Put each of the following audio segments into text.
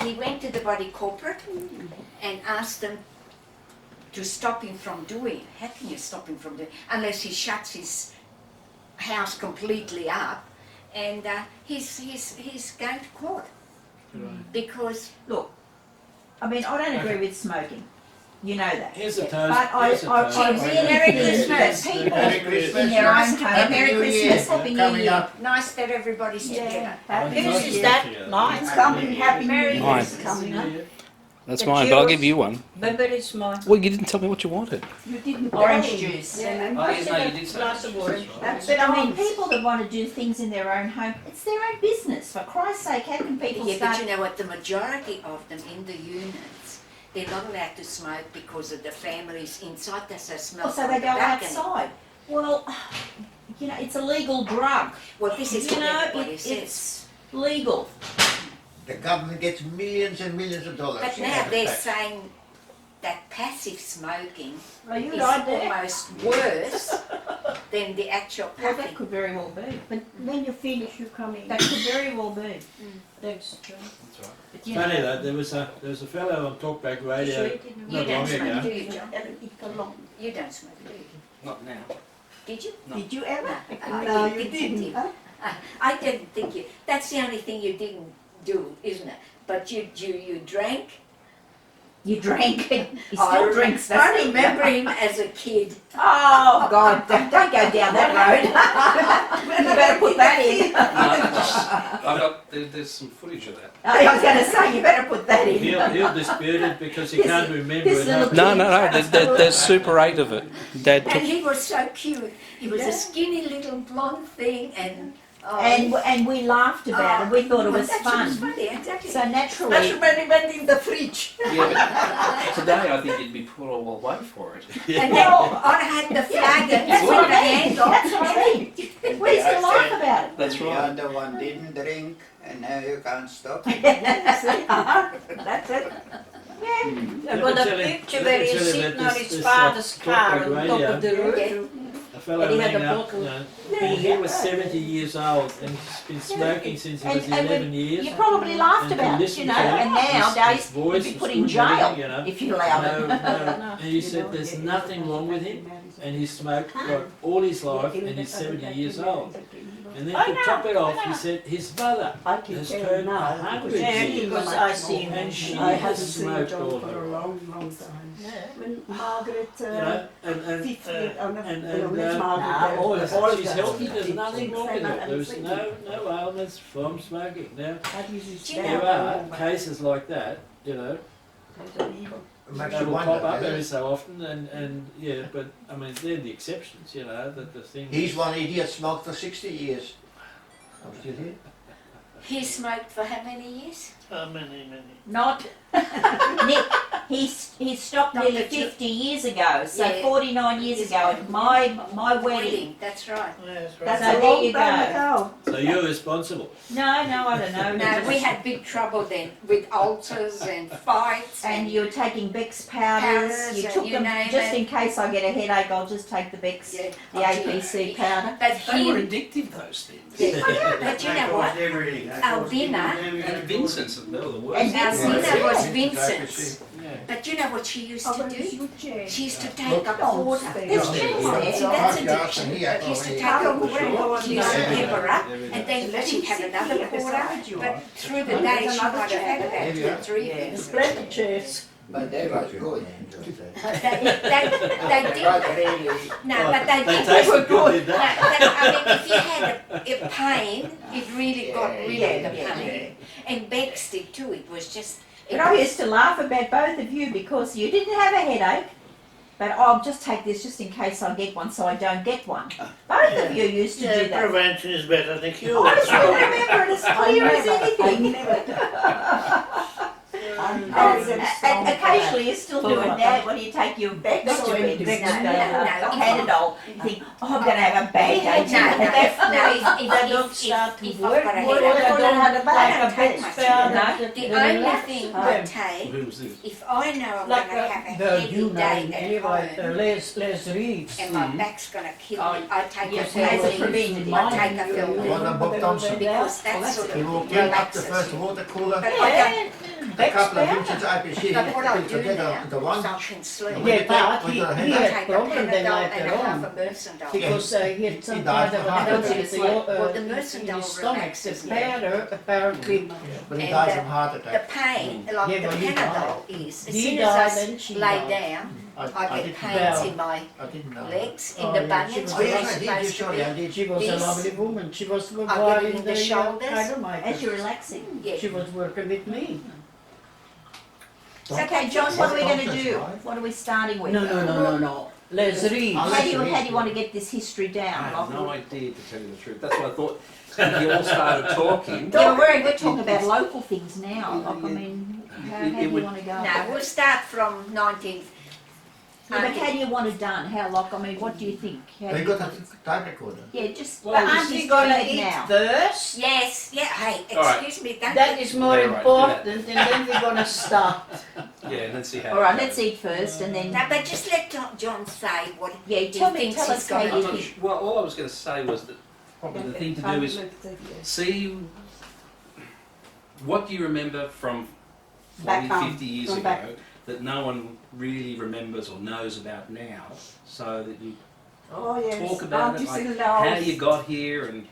he went to the body corporate and asked them to stop him from doing it. How can you stop him from doing it? Unless he shuts his house completely up, and he's going to court. Right. Because, Look, I mean, I don't agree with smoking. You know that. Here's a toast. But I Here's a toast. really Merry think that Christmas. people Merry Christmas. in their own nice to home. have Merry New Year Christmas, Happy New coming Year. up. Nice that everybody's together. Yeah. Happy Nice New to Year. meet that? you. Mine's coming. Happy New Merry Year. Mine. Christmas. coming up. That's The mine, but I'll juice. give you one. But it's mine. Well, you didn't tell me what you wanted. You didn't. Orange juice. Yeah. Oh, yes, no, you did say Glass that. of orange. That's But I mean, people that want to do things in their own home, it's their own business. For Christ's sake, how can people Yeah, start? but you know what? The majority of them in the units, they're not allowed to smoke because of the families inside. That's a smell. Oh, so from they the go balcony. outside. Well, you know, it's a legal drug. Well, this is You what know, everybody says. it's legal. The government gets millions and millions of dollars. But now they're saying that passive smoking Are you is right there? almost worse than the actual Well, that puffing. could very well be. But when you finish, you come in. That could very well be. Thanks, John. That's right. But, you Funny know, though, there was a fellow on Talkback Radio You not don't long smoke, ago. do you, John? It's a long. You don't smoke, do you? Not now. Did you? No. did you ever? No, you didn't. I didn't think you. That's the only thing you didn't do, isn't it? But you drank. You drank. He still I drinks. I doesn't he? remember him as a kid. Oh God! Don't go down that road. You better put that in. I've got, there's some footage of that. I was going to say you better put that in. He'll dispute it because he This- can't remember this it. little happened. No. There's Super 8 of it. Dad And took. he was so cute. He was Yeah. a skinny little blonde thing, and And we laughed about it. We thought it was It was fun. funny, exactly. So naturally, when he went in the fridge. Yeah, but today I think you'd be put all away for it. And then I had the flagons that's with what the I mean. handle. That's what I mean. We used to laugh about it. That's The right. other one didn't drink, and now you can't stop. That's it. Yeah. I've got a Let me picture tell where you he's sitting about on this- his this, father's car Talkback on top of the Radio. roof. A fellow And he had rang a up, bottle. he was 70 years old and he's been smoking since he was And 11 years. You probably laughed And to about it, listen you know, to and his nowadays voice you'd be was put in good and jail everything, you know. if you allowed it. No. And he said there's nothing wrong with him, and he smoked like all his life, and he's 70 years old. And then to top it off, he said his mother has turned 100 Yeah, years, because I see him. and she I has haven't seen smoked John all for her a life. long, long time. Yeah. When Margaret, You know, and 50, all Margaret, she's healthy. There's nothing wrong with it. There's no ailments from smoking. Now there are cases like that, you know. It makes They you will wonder. pop up doesn't every it? so often, and yeah, but I mean they're the exceptions, you know. That the thing. He's one idiot smoked for 60 years. I'm still here. He smoked for how many years? Many. Not Nick. He stopped Dr. nearly Ju- 50 years ago. So Yeah. 49 years ago at my wedding. That's right. That's so there you go. So you're responsible. No, I don't know. No, we had big trouble then with ulcers and fights. And you were taking Beck's powders. Powders You and took you them name just it. in case I get a headache. I'll just take the Beck's, Yeah. the APC powder. But They were he, addictive, those things. but you know what? Our dinner, And Vincent's, they were the And worst. our Vincent's, dinner was yeah. Vincent's. Yeah. But you know what she used to do? She used to take Look. a quarter. There's chairs there. See, that's addiction. She used to take a quarter, she used to pepper up, and then she'd have another quarter. But through the day, she might have had about 2 or 3 things. Plenty chairs. But they was good. But they did. Not really. No, but they They did. tasted good, did No, they? I mean, if you had a pain, it really got rid of the Yeah, pain. And Bex did too. It was just. But I used to laugh about both of you because you didn't have a headache. But I'll just take this just in case I get one so I don't get one. Both of you used to do that. Prevention is better than cure. I still remember it as clear as anything. And occasionally you still do it now when you take your back Not to to bed. bed. Panadol. You think, oh, I'm going to have a bad day If I've got a What headache, they don't have I don't take a much. bed The only thing I take, Who's this? if I know I'm Like going to have a the heavy you day know, at anyway, home Les Reeves. and my back's going to kill Oh, me, I take yes, a as a pill. preventative. I take a pill What about Thompson? because that sort He of walked in up the relaxes first me. water cooler, But I don't. a couple of inches IPC, But what I put do together now, the one. so I can sleep. Yeah, but With he, your he head. I had take a problem then Panadol and later a half on. a Mercendol. Because he had some died kind of of a heart cancer attack. in Well, the in Mercendol his stomach. relaxes The me. powder apparently. But he And, died from heart The attack. pain, like Yeah, the well, he Panadol is, as He soon died as and I she lay died. down, I I get didn't pains know. in my I didn't know. legs, in Oh, the yeah, bunions she where was- they're I did, you supposed to sorry, I be. did. She was a This- lovely woman. She was I get it buying in the the shoulders. As you're Dynamite. relaxing. Yeah. She was working with me. Okay, John, what are we going to Thompson's do? right. What are we starting with? No. Les Reeves. How do you want to get this history I down? have no idea, to tell you the truth. That's what I thought. When you all started talking. Yeah, but we're talking about local things now. Like, I mean, how It do you would- want to go? No, we'll start from 19th. Yeah, but how do you want it done? How, like, I mean, what do you think? How do They you got think? a type recorder. Yeah, just, Well, but is Auntie's she doing gonna it eat now. first? Yes, yeah, hey, All right. excuse me, don't That get- is more Yeah, right, do important, and then we're gonna start. Yeah, and then see how. All right, it let's goes. eat first and then, No, but just let John say what yeah, he tell thinks us he's how going I'm you not think. sure. Well, all I was going to say was that probably the thing to do is see what do you remember from 40, Back home, 50 years from ago back. that no one really remembers or knows about now, so that you Oh yes. talk about it, like how you got here and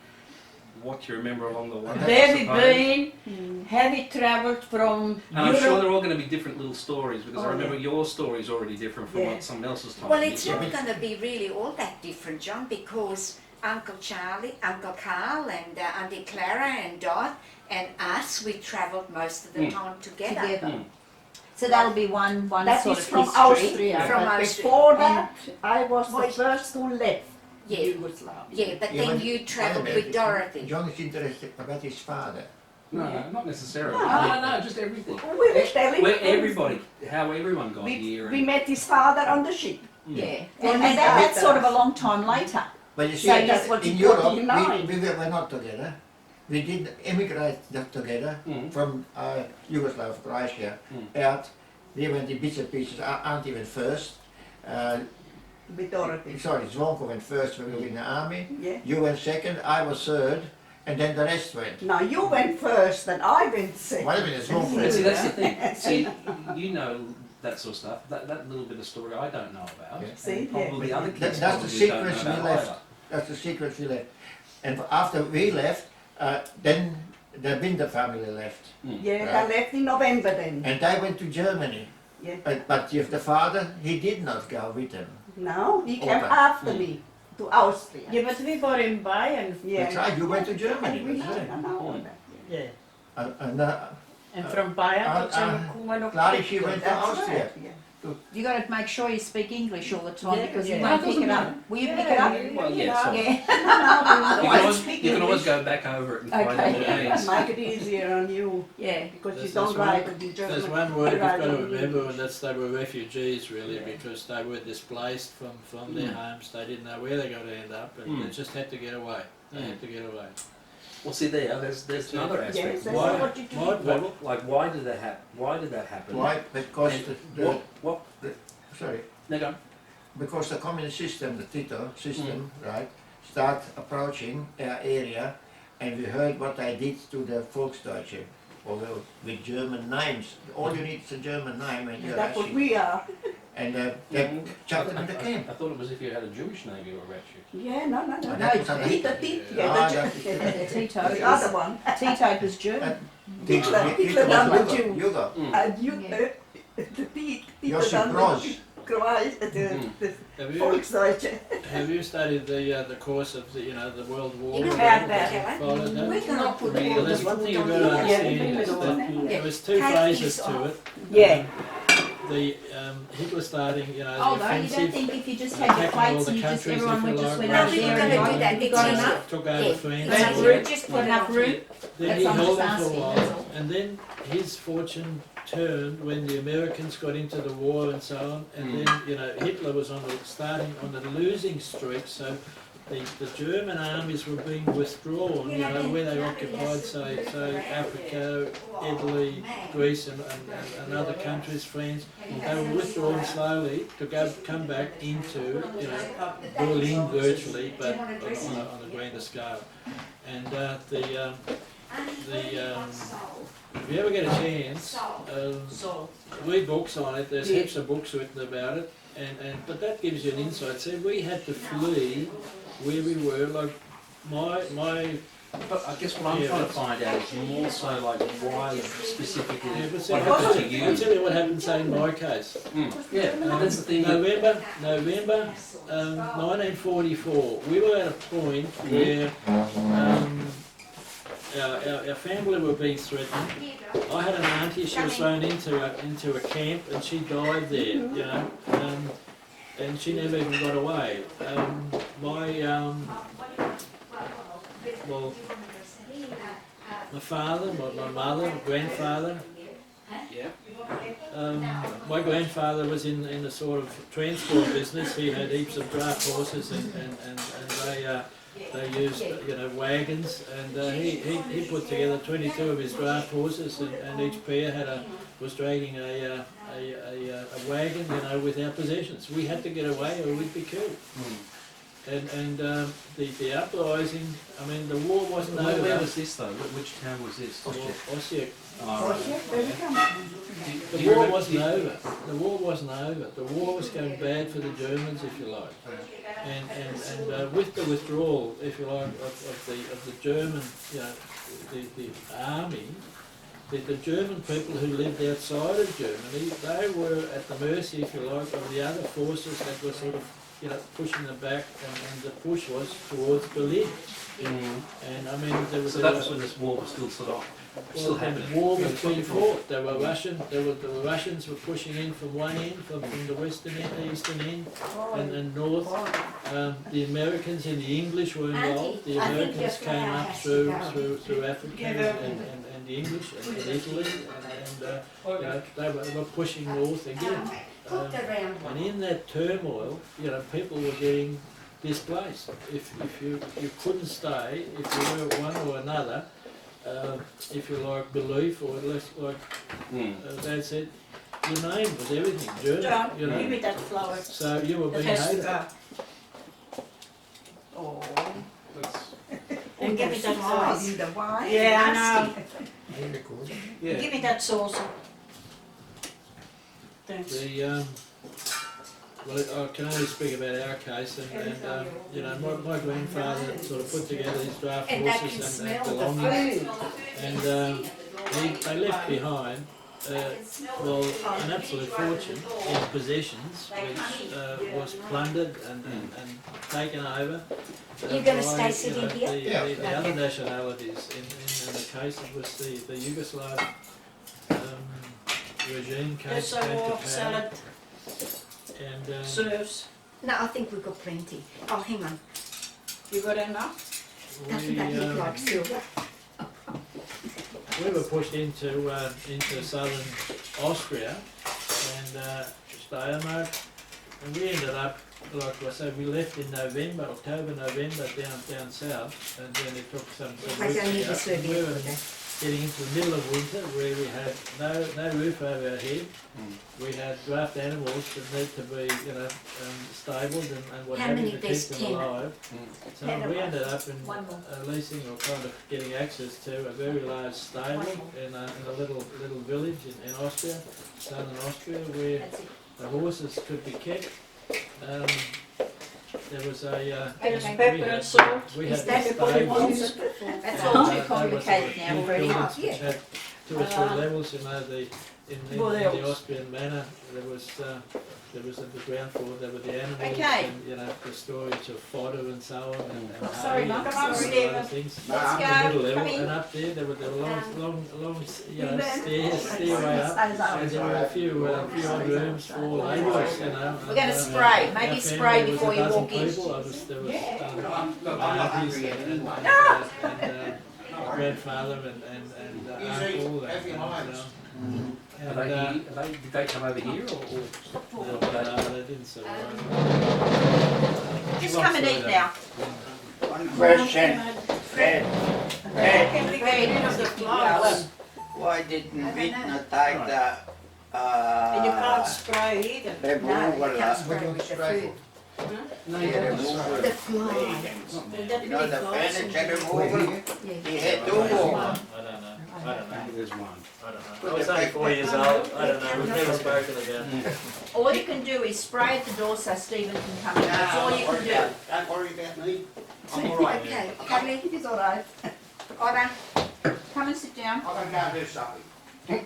what you remember along the way. Where I we suppose. been, have we travelled from And I'm sure Europe? they're all going to be different little stories because I Oh, remember your story is already different from Yeah. what someone else has told Well, me. it's not going to be really all that different, John, because Uncle Charlie, Uncle Carl, and Auntie Clara, and Dot, and us, we travelled most of the Mm. time together. Together. Mm. So that'll be one That sort is of from history. Austria. From but Austria. before that, I was Why- the first who left Yeah, Yugoslavia. yeah, but Yeah, then but- you travelled wait a with minute. Dorothy. John is interested about his father. No, not necessarily. No. No, just everything. We were telling Where everybody, how everyone got here. we met his father on the ship. Yeah, Well, and we that's got sort of that. a long time later. But you see, So that's what in he Europe, got in mind. we were not together. We did immigrate together Mm. from Yugoslavia, Croatia, Mm. out. We went in bits and pieces. Auntie went first. With Dorothy. Sorry, Zvonko went first when we were in the army. Yeah. You went second, I was third, and then the rest went. Now you went first and I went second. Wait a minute, Zvonko But went see, that's the thing. See, you know that sort of stuff. That little bit of story I don't know about. Yeah. See, And probably other kids That's the probably don't know secrets we about left. either. That's the secret we left. And after we left, then the Binder family left. Yeah, Right. I left in November then. And they went to Germany. Yeah. But if the father, he did not go with them. Now he came Okay. after Mm. me to Austria. Yeah, but we were in Bayern. Yeah. That's right, you went to Germany. We That's right. know Mm. that. Yeah. And And from Bayern we went Clary, she went to That's Austria. right. Yeah. You got to make sure you speak English all the time Yeah, because yeah. you won't That pick it doesn't up. Will you pick it up? Well, yeah, so Yeah. you can always, speak you can always English. go back over it and find Okay. out what it means. Make it easier on you Yeah. because you There's don't one- write it in German. There's one word you've Write got to it in remember, English. and that's they were refugees really, because they were displaced from their homes. They didn't know where they were going to end up, and they just had to get away. They had to get away. Well, see there's another Yes, aspect. that's Why- what you do. Why did that happen? Why did that happen? Why? Because And what? sorry, No, go. because the communist system, the Tito system, right, start approaching our area, and we heard what they did to the Volksdeutsche, although with German names. All you need is a German name, and you're That's what actually, we are. and they chucked them in the camp. I thought it was if you had a Jewish name you were ratchet. Yeah, no. that was how they- Tito, Tito. Ah, Yeah, that- Tito the other one. Tito was German. Hitler Hitler done was what you- Yugo. And you, Yeah. Tito Josip done Broz. the Have you Volksdeutsche. have you studied the course of the World War? You know Had what, that. Helen? Followed that? We're going to put Really? all Well, the there's one food thing you've on got to the understand is Yeah, that there was two Take phases these to off. it. Yeah. The Hitler starting, the Although you don't offensive, think if you just had your attacking all plates the and you just countries, everyone if would you just like, went No, over we there were and going to do got- that. you It's got enough. enough. took over Yeah. France. Enough So room. just Got enough room. Then That's he what I'm held just them for a asking, while, that's all. and then his fortune turned when the Americans got into the war and so on, and then Hitler was on the losing streak. So the German armies were being withdrawn. Where they occupied, say Africa, Italy, Greece, and other countries, France. They were withdrawn slowly to come back into Berlin virtually, but on a grander scale. And if you ever get a chance, read books on it. There's heaps of books written about it, but that gives you an insight. See, we had to flee where we were. Like my. But I guess what I'm trying to find out is more so like why specifically But what happened to you. I'll tell you what happened, say, in my case. Yeah, that's the thing. November 1944. We were at a point where our family were being threatened. I had an auntie. She was thrown into a camp, and she died there. And she never even got away. My father, my mother, grandfather. Yeah. My grandfather was in the sort of transport business. He had heaps of draft horses, and they used wagons, and he put together 22 of his draft horses, and each pair was dragging a wagon, with our possessions. We had to get away or we'd be killed. And the uprising, I mean, the war wasn't over. Where was this though? Which town was this? Osijek. Oh, right. The war wasn't over. The war wasn't over. The war was going bad for the Germans, if you like. And with the withdrawal, if you like, of the German, the army, the German people who lived outside of Germany, they were at the mercy, if you like, of the other forces that were sort of pushing them back, and the push was towards Berlin. And I mean, there was. So that was when this war was still sort of still happening. The war was being fought. The Russians were pushing in from one end, from the western end, eastern end, and north. The Americans and the English were involved. The Americans came up through Africa and the English and Italy, and they were pushing north again. And in that turmoil, people were getting displaced. If you couldn't stay, if you were one or another, if you like belief, or at least like Dad said, your name was everything. German, John, give me that flower. So you were That being has to hated. go. Oh. And give me that Flies sauce. in the wine. Yeah, I know. Yeah. Give me that sauce. Thanks. Well, I can only speak about our case, and my grandfather sort of put together his draft And I can horses and smell the belongings, food. and they left behind an absolute fortune in possessions, which was plundered and taken over. You're going to by, stay sitting here? the other nationalities. In the case, it was the Yugoslav regime came There's to some more power. salad And serves. No, I think we've got plenty. Oh, hang on. You got enough? Doesn't that look like silver? we were pushed into southern Austria and Steiermark, and we ended up, like I said, we left in October, November down south, and then it took some I weeks don't need to a go. serviette We were for that. getting into the middle of winter where we had no roof over our head. We had draft animals that need to be, stabled and what How have you many? to keep There's them 10. alive. So we ended up in leasing or kind of getting access to a very large stable in a little village in Austria, southern Austria, where the horses could be kept. There was a There's pepper and salt. we Is had that stables. That's all too complicated now for Buildings us. which had 2 or 3 levels, in What the else? Austrian manor. There was at the ground floor, there were the animals, Okay. and the storage of fodder and so on, and Sorry, hay Mum, and come on, some Stephen. other things. Let's The go. middle level, Come in. and up there were the long Stairs. stairway up, and there were a few odd rooms for labourers, We're going to spray. Maybe our spray family before was you a dozen walk in. people. There was I'm aunties hungry. and grandfather and uncle and Are they here? Did they come over here or? No, they didn't survive. Just come and eat now. One question, Fred. Can we get rid of the flowers? Why didn't we not take the And you can't spray either. No, you removal? can't spray What do you with the spray food. No, The you don't. removal. The fly. agents. Will that You be know the flowers? furniture We're removal? here. He had two I more. don't know. I don't know. There's one. I don't know. I was only 4 years old. I don't know. We've never spoken about it. All you can do is spray at the door so Stephen can come in. That's all you can do. Don't worry about me. Okay, Carly, It is all right. Ora. Come and sit down. I'm gonna go and do something.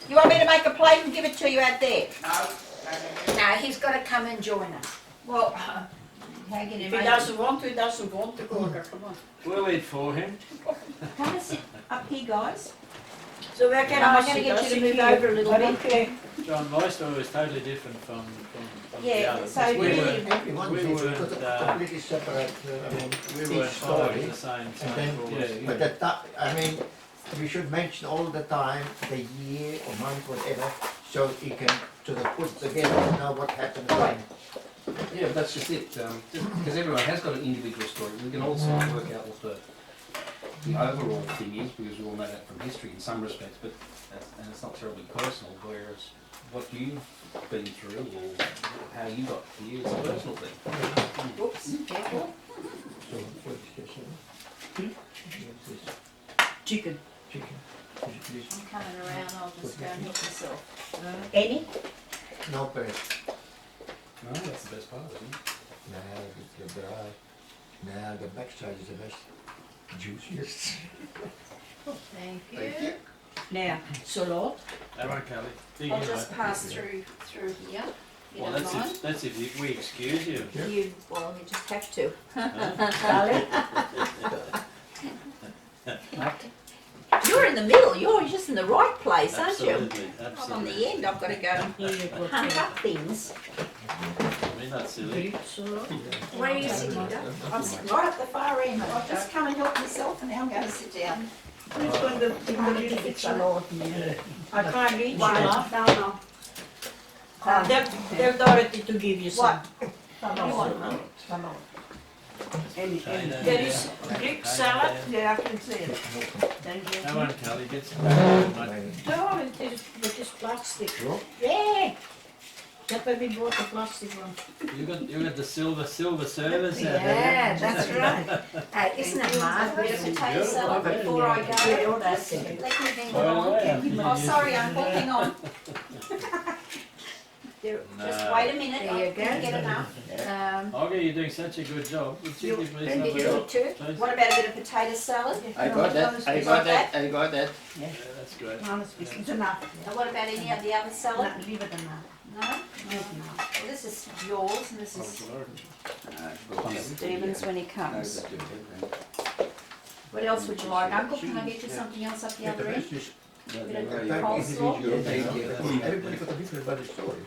You want me to make a plate and give it to you out there? No, No, he's got to come and join us. Well, how can you If make he it? doesn't want to, he doesn't want to, Gorga, come on. We'll eat for him. Come and sit up here, guys. So where can I'm I gonna sit? get I'll you to sit move here. over a little I bit. don't care. John, my story is totally different from the Yeah, others. so we really- weren't, Everyone we is weren't, completely separate, we each weren't following story. the same And same then, rules. but we should mention all the time the year or month, whatever, so you can sort of put together and know what happened when. Yeah, but that's just it. Because everyone has got an individual story. We can also work out what the overall thing is, because we all know that from history in some respects, but and it's not terribly personal. Whereas what you've been through or how you got here is a personal thing. Oops, careful. So what is this? What's this? Chicken. Chicken. Could you please? I'm coming around, I'll just go and help myself. Any? No bread. No, that's the best part, isn't it? No, it's the dry. No, the backside is the best. Juiciest. Thank thank you. you. Now, salad. Come on, Kelly. Dig I'll in, just mate. pass through here. You Well, don't mind? that's if we excuse you. Yeah. You, well, you just have to. Garlic. You're in the middle, you're just in the right place, aren't you? Absolutely, I'm on absolutely. the end, I've got to go and Here you go. hunt up things. We're not silly. Greek salad. Where are you sitting, Doc? I'm sitting right at the far end. I've just come and helped myself and now I'm going to sit down. Who's going to I'm going to give it salad. I can't eat One. salad. No, no. They've Dorothy to give you some. Salad. Any. There is Greek salad. Yeah, I can see it. Thank you. Come on, Kelly, get some back, mate. No, it is plastic. Sure. Yeah. That way we bought the plastic one. You got the silver servers out Yeah, there. that's right. Isn't it marvellous? Potato salad before I go. Yeah, all that's it. Let me hang By the on. way, Oh, sorry, I'm hooking on. Just wait a minute, There I you can't go. get enough. Okay, you're doing such a good job. Would you give me some of You that? too? please? What about a bit of potato salad? I got that, I got that, I got that. Yeah, that's great. Honestly, it's enough. And what about any of the other salad? No, leave it enough. No? Well, this is yours and this is Stephen's when he comes. What else would you like? Uncle, can I get you something else up the Yeah, the other end? best is Coleslaw? everybody got a different about the story.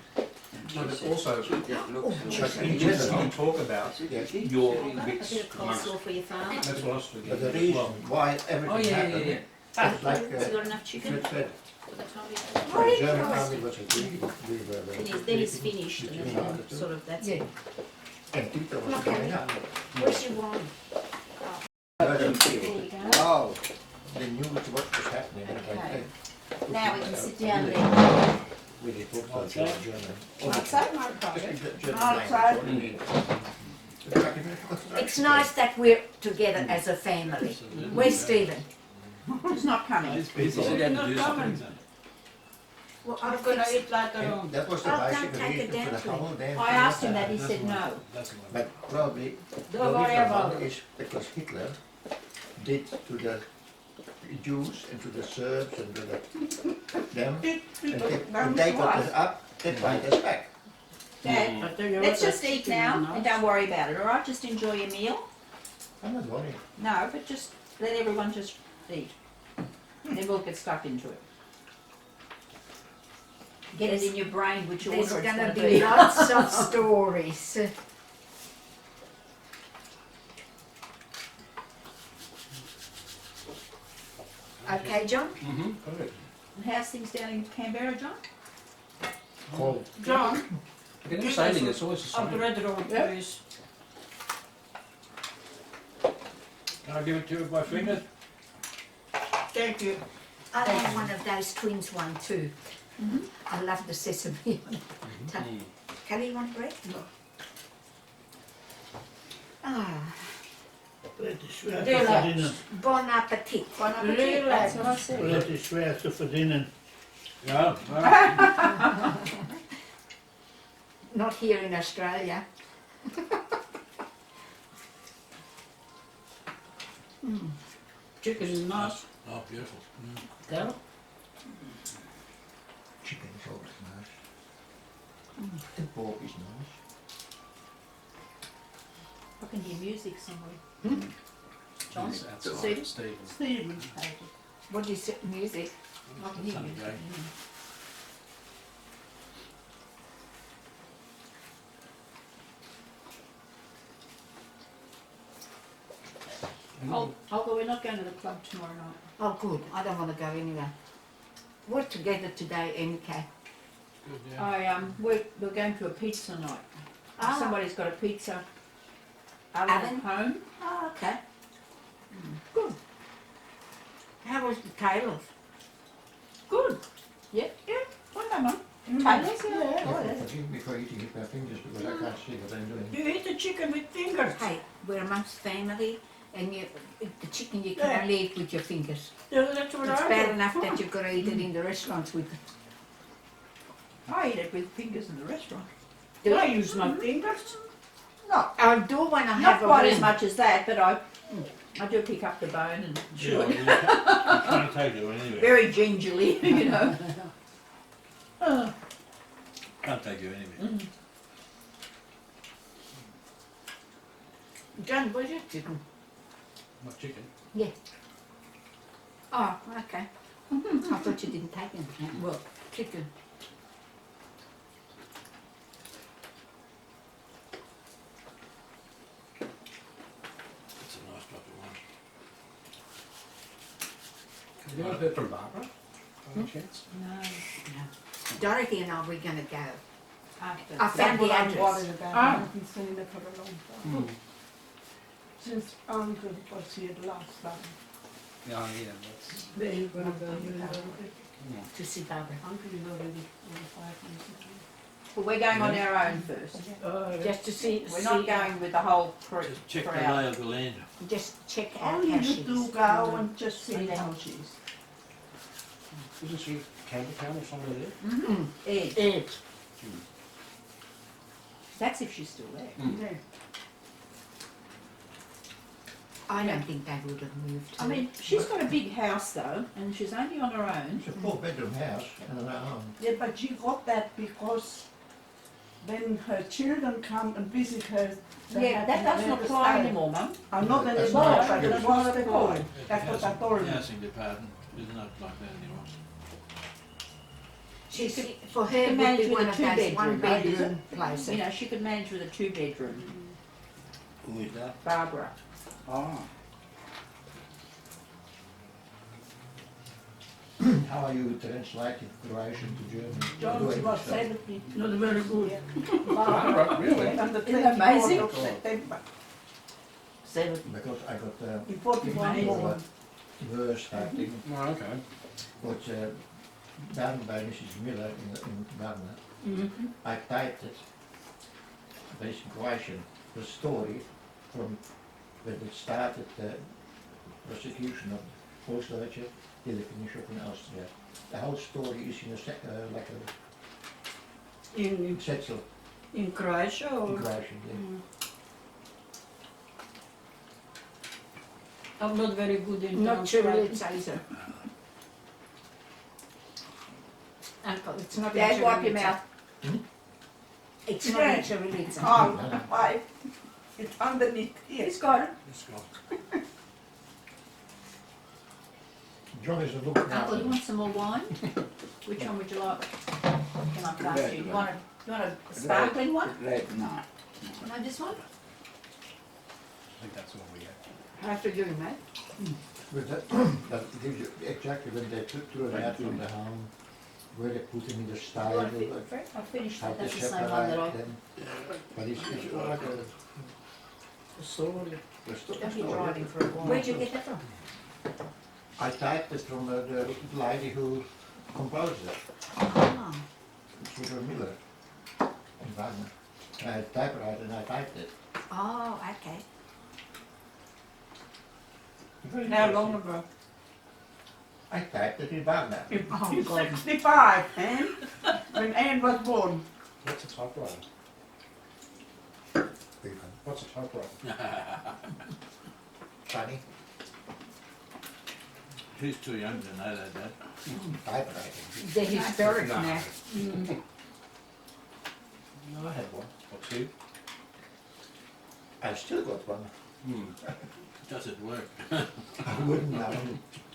No, but also, But in you just general, talk about yeah, your A bits bit of coleslaw for your farm. That's what I was thinking. but the reason why Oh, everything yeah, happened, yeah, it's like Has he got enough chicken? Fred said, For the time the German army was agreeing with then he's finished and then sort of that's it. and Tito was coming up. Where's your wine? There you go. Wow, They knew what was happening. and Okay. like, Now we can sit down there. we did talk about Okay. German. What's that? German Outside. language. It's nice that we're together as a family. Where's Stephen? He's not coming. He's busy. Is it not coming? Well, I'm gonna eat later on. That was the Oh, basic don't take it reason for the down, whole damn I thing. asked him that, he said no. But probably the Don't worry reason about one it. is because Hitler did to the Jews and to the Serbs and to them, and they got us up, they fight us back. Dad, I tell you let's what, just that eat chicken now is and nice. don't worry about it, alright? Just enjoy your meal. I'm not worried. No, but just let everyone just eat. Then we'll get stuck into it. Get it in your brain which order There's it's gonna going to be be. lots of stories. Okay, John? Mm-hmm, perfect. And how's things down in Canberra, John? Cold. John, You can do sailing, it's always the I've same. read it all, Yeah. please. Can I give it to you with my fingers? Thank you. I have one of those twins one too. Mhm. I love the sesame on top. Kelly, you want bread? No. Ah, Bread is swear Relax. for dinner. bon appetit. Bon appetit, that's what I said. Bread is swear for dinner. Ja, ja. Not here in Australia. Chicken is nice. Oh, beautiful. Go. Chicken is always nice. The pork is nice. I can hear music somewhere. John? It's outside Stephen? Stephen. Stephen. What is it, music? I can hear music. Okay. Olga, we're not going to the club tomorrow night. Oh, good. I don't want to go anywhere. We're together today, MK. Good, yeah. We're going to a pizza night. Ah. Somebody's got a pizza oven Oven? at home. Oh, okay. Good. How was the tailors? Good. Yeah. What am I? Taylor's? Yeah. Forgive me for eating with my fingers because I can't see what I'm doing. You eat the chicken with fingers. Hey, we're amongst family, and the chicken you can Yeah. only eat with your fingers. Yeah, that's what It's I bad do. enough that you've got to eat it in the restaurants with it. I eat it with fingers in the restaurant. Do I you? use my fingers. I'll do when I Not have a quite as ring. much as that, but I do pick up the bone and chew Yeah, it you can't take it anywhere. very gingerly, you know. Can't take you anywhere. John, where's your chicken? My chicken. Oh, okay. I thought you didn't take it. Well, chicken. It's a nice drop of wine. Have you ever heard from Barbara? By any chance? No. Dorothy and I were going to go. After. I found the I'm address. worried about. Ah. I haven't seen it for a long time. Since Uncle was here last time. Yeah, yeah, that's. There you go. To see Barbara. Uncle is already 5 years ago. Well, we're going on our own first. Just to see. We're not see- going with the whole crew. Just check for the our- lay of the land. Just check out Only how you she do is. go and just see And then- how she is. Isn't she Campbelltown or somewhere there? Mm-hmm. Ed. Ed. That's if she's still there. Yeah. I don't think they would have moved. I mean, she's got a big house though, and she's only on her own. It's a 4-bedroom house and an own. Yeah, but she got that because when her children come and visit her, they Yeah, have that to doesn't let her apply stay. anymore, Mum. I'm not That's anymore, nice. but Yes. it was before. That's what I told The her. housing department is not like that anymore. She's, for her, can it would manage be with one a of those two-bedroom, one-bedroom places. You know, she could manage with a 2-bedroom. Who is that? Barbara. Oh. How are you translating Croatian to German? John Doing was so. 70. Not very good. Barbara, really? On the Isn't that 24th amazing? of September. 70. Because I got In 41 more. verse starting, Oh, okay. wordt done by Mrs. Miller in Ghana. Mm-hmm. I typed it, based in Croatian, the story from when it started the prosecution of Postdeutsche till they finish up in Austria. The whole story is in a like a In setzel Croatia in or? Croatian. Yeah. I'm not very good in Not sure translating. it's either. Uncle, it's not Dad, in wipe your Chirilica. mouth. It's not in Chirilica. Oh, I, it's underneath here. He's got it. Let's go. John is a look Uncle, you now. want some more wine? Which one would you like? Can I pass you? You want a sparkling one? Red, no. No, this one? I think that's all we have. How for you, mate? But that gives you exactly when they threw it out from the home, where they put them in the stable, I finished how that. they That's the same one that I. separate them. But it's all like a, Sorry. the stuff. Don't be driving for a while. Where'd you get that from? I typed it from the lady who composed it, Ah, Sugar Miller, in Wagner. I typed it and I typed it. oh, okay. Very How interesting. long ago? I typed it in Wagner. In Oh, in God. 65, Anne, when Anne was born. What's a typewriter? What's a typewriter? Funny, He's too young to know that, Dad. typewriting. They're historic No. now. No, I had one or two. I still got one. Does it work? I wouldn't know.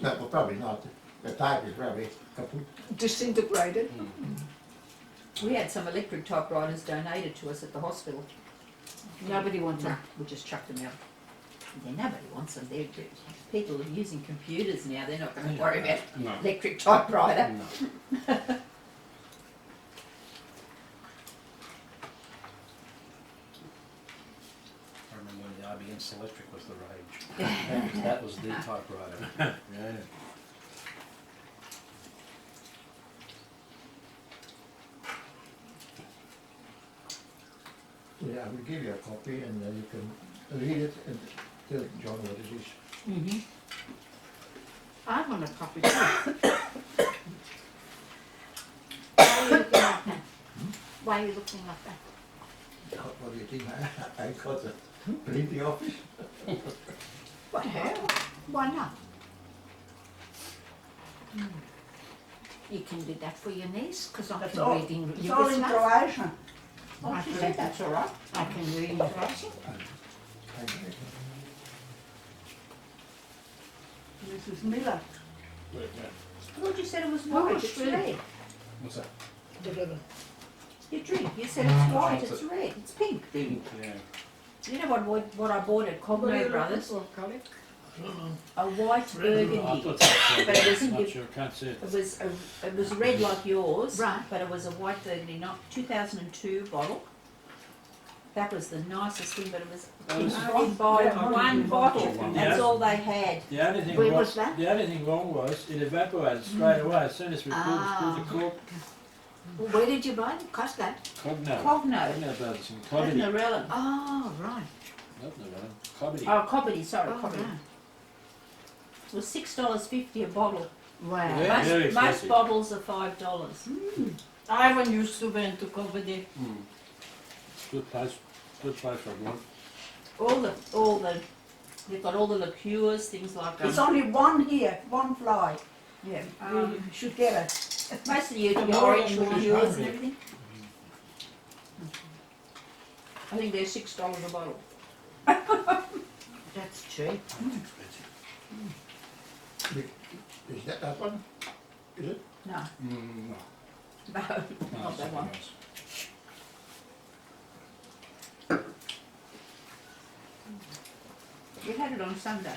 No, well, probably not. The type is probably kaput. Disintegrated. We had some electric typewriters donated to us at the hospital. Nobody wants them. We just chucked them out. Yeah, nobody wants them. People are using computers now. They're not going to worry about No. electric typewriter. No. I remember when the IBM Selectric was the rage. That was the typewriter. Yeah. Yeah, I will give you a copy and then you can read it and tell John what it is. Mm-hmm. I want a copy too. Why are you looking like that? Why are you looking like that? What do you think? I got the printing office. What hell? Why not? You can do that for your niece, because I That's can all. read in It's all in Yugoslav. Croatian. Oh, she said that's all right. I can read in Russian. Mrs. Miller. I thought you said it was Oh, white. it's It's really- red. What's that? You drink. You said it's white. It's red. It's pink. Pink, yeah. You know what I bought at Cogno Brothers? A white I burgundy. thought that But it was was- not sure, can't see it. It was red like yours, Right. but it was a white burgundy, not 2002 bottle. That was the nicest thing, but it was That was- you only buy Yeah, one bottle. one. That's Yeah. all they had. The only thing Where wrong, was that? the only thing wrong was it evaporated straight away as soon as we pulled the cork. Well, where did you buy it? Cost that? Cogno. Cogno. Cogno Brothers in That's Cobbity. Narellan. Oh, right. Not Narellan, Cobbity. Oh, Cobbity, sorry, Oh, Cobbity. right. It was $6.50 a bottle. Wow. Yeah. Very Most expensive. bottles are $5. Ivan used to went to Comedy. Good place for one. They've got all the liqueurs, things like It's only one here, one fly. yeah, You should get it. most of your Tomorrow orange morning. liqueurs and everything. I think they're $6 a bottle. That's cheap. Is that one? Is it? No, No, no, no, not that something one. else. We had it on Sunday.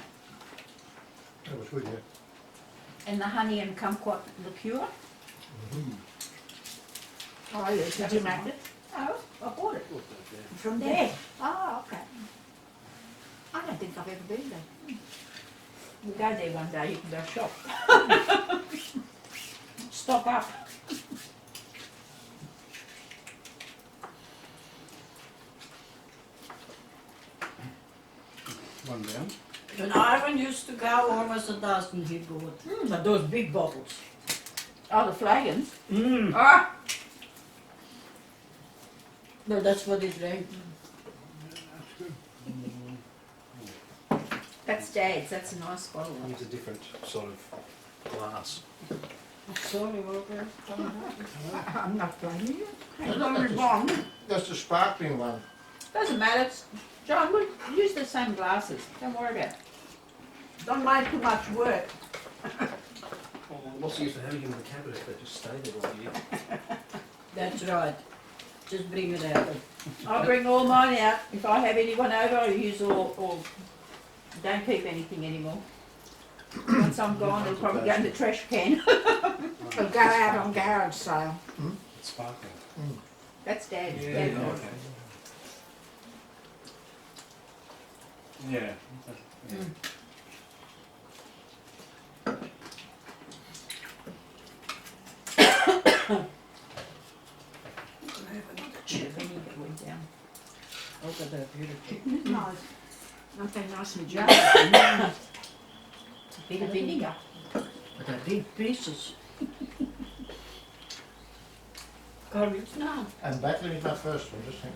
That was good, yeah. And the honey and kumquat liqueur. Oh, yeah. Did you make it? No, I bought it Put that there. From there? Oh, okay. I don't think I've ever been there. We'll go there one day, you can go shop. Stock up. One down. When Ivan used to go, almost a dozen he bought. But those big bottles. Oh, the flagons. Mm. Ah! No, that's what he drank. That's Dad's, that's a nice bottle. It's a different sort of glass. Sorry, Walker. I'm not blaming you. There's only one. That's the sparkling one. Doesn't matter, John, we'll use the same glasses, don't worry about it. Don't make too much work. What's the use of having them in the cabinet if they just stay there all year? That's right. Just bring it out. I'll bring all mine out, if I have anyone over, I'll use all, or don't keep anything anymore. I'm gone, it'll probably go in the trash can. It'll go out on garage sale. It's sparkling. That's Dad. Yeah, Dad. okay. Yeah. Yeah. Oh, but they're beautiful. Nice. Aren't they nice and Yeah. juicy? A bit of vinegar. But they're big pieces. Courage now. I'm battling with my first one, just think.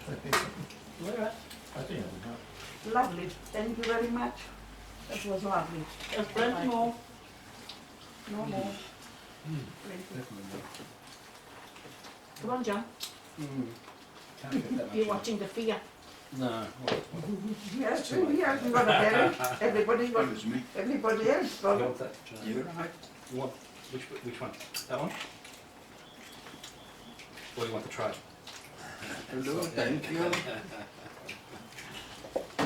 Where? I think I did not. Lovely. Thank you very much. That was lovely. There's plenty more. No more. Plenty. Definitely. Come on, John. Can't get that much. You're watching the fear. No. Yes, he hasn't got a belly. Everybody got, everybody else You got it. want that? You want which one? That one? Or do you want the tray? Hello, thank you. You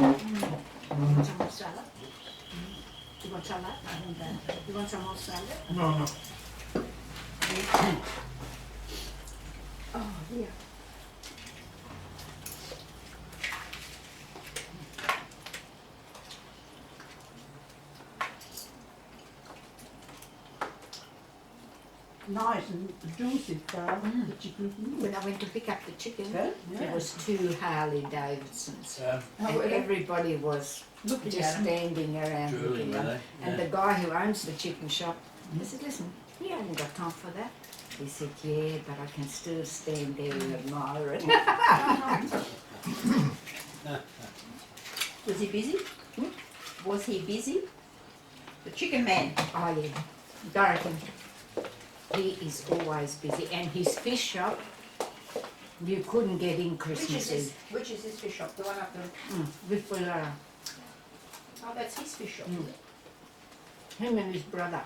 want some more salad? You want salad? You want some more salad? No, no. Oh, yeah. Nice and juicy, the chicken. When I went to pick up the chicken, Good? there was 2 Harley Davidsons. Um, And everybody was Looking just at 'em. standing around Drooling, looking were at they? them. And the guy who owns the chicken shop, I said, listen, you haven't got time for that. He said, yeah, but I can still stand there and admire it. Was he busy? Was he busy? The chicken man. Oh, yeah. Dorothy, he is always busy. And his fish shop, you couldn't get in Christmas Eve. Which is his fish shop? The one up there? With Bullara. Oh, that's his fish shop. Him and his brother.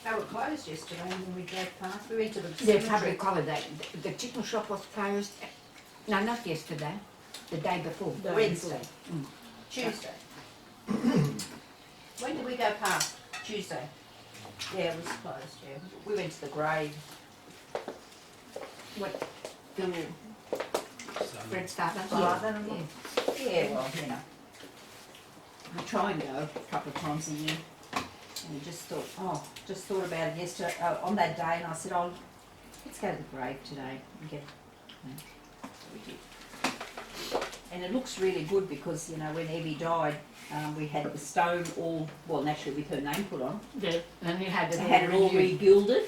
They were closed yesterday when we drove past. We went to the Their cemetery. public holiday. The chicken shop was closed. No, not yesterday. The day before. Wednesday. Mm. Tuesday. When did we go past? Tuesday. Yeah, it was closed, yeah. We went to the grave. What? The Fred started. Father. Yeah. Yeah, well, you know. I try and go a couple of times a year. And just thought about it yesterday, on that day, and I said, oh, let's go to the grave today and get, so we did. And it looks really good because, you know, when Evie died, we had the stone all, well, naturally with her name put on. Yeah. And he had it They had it all regilded,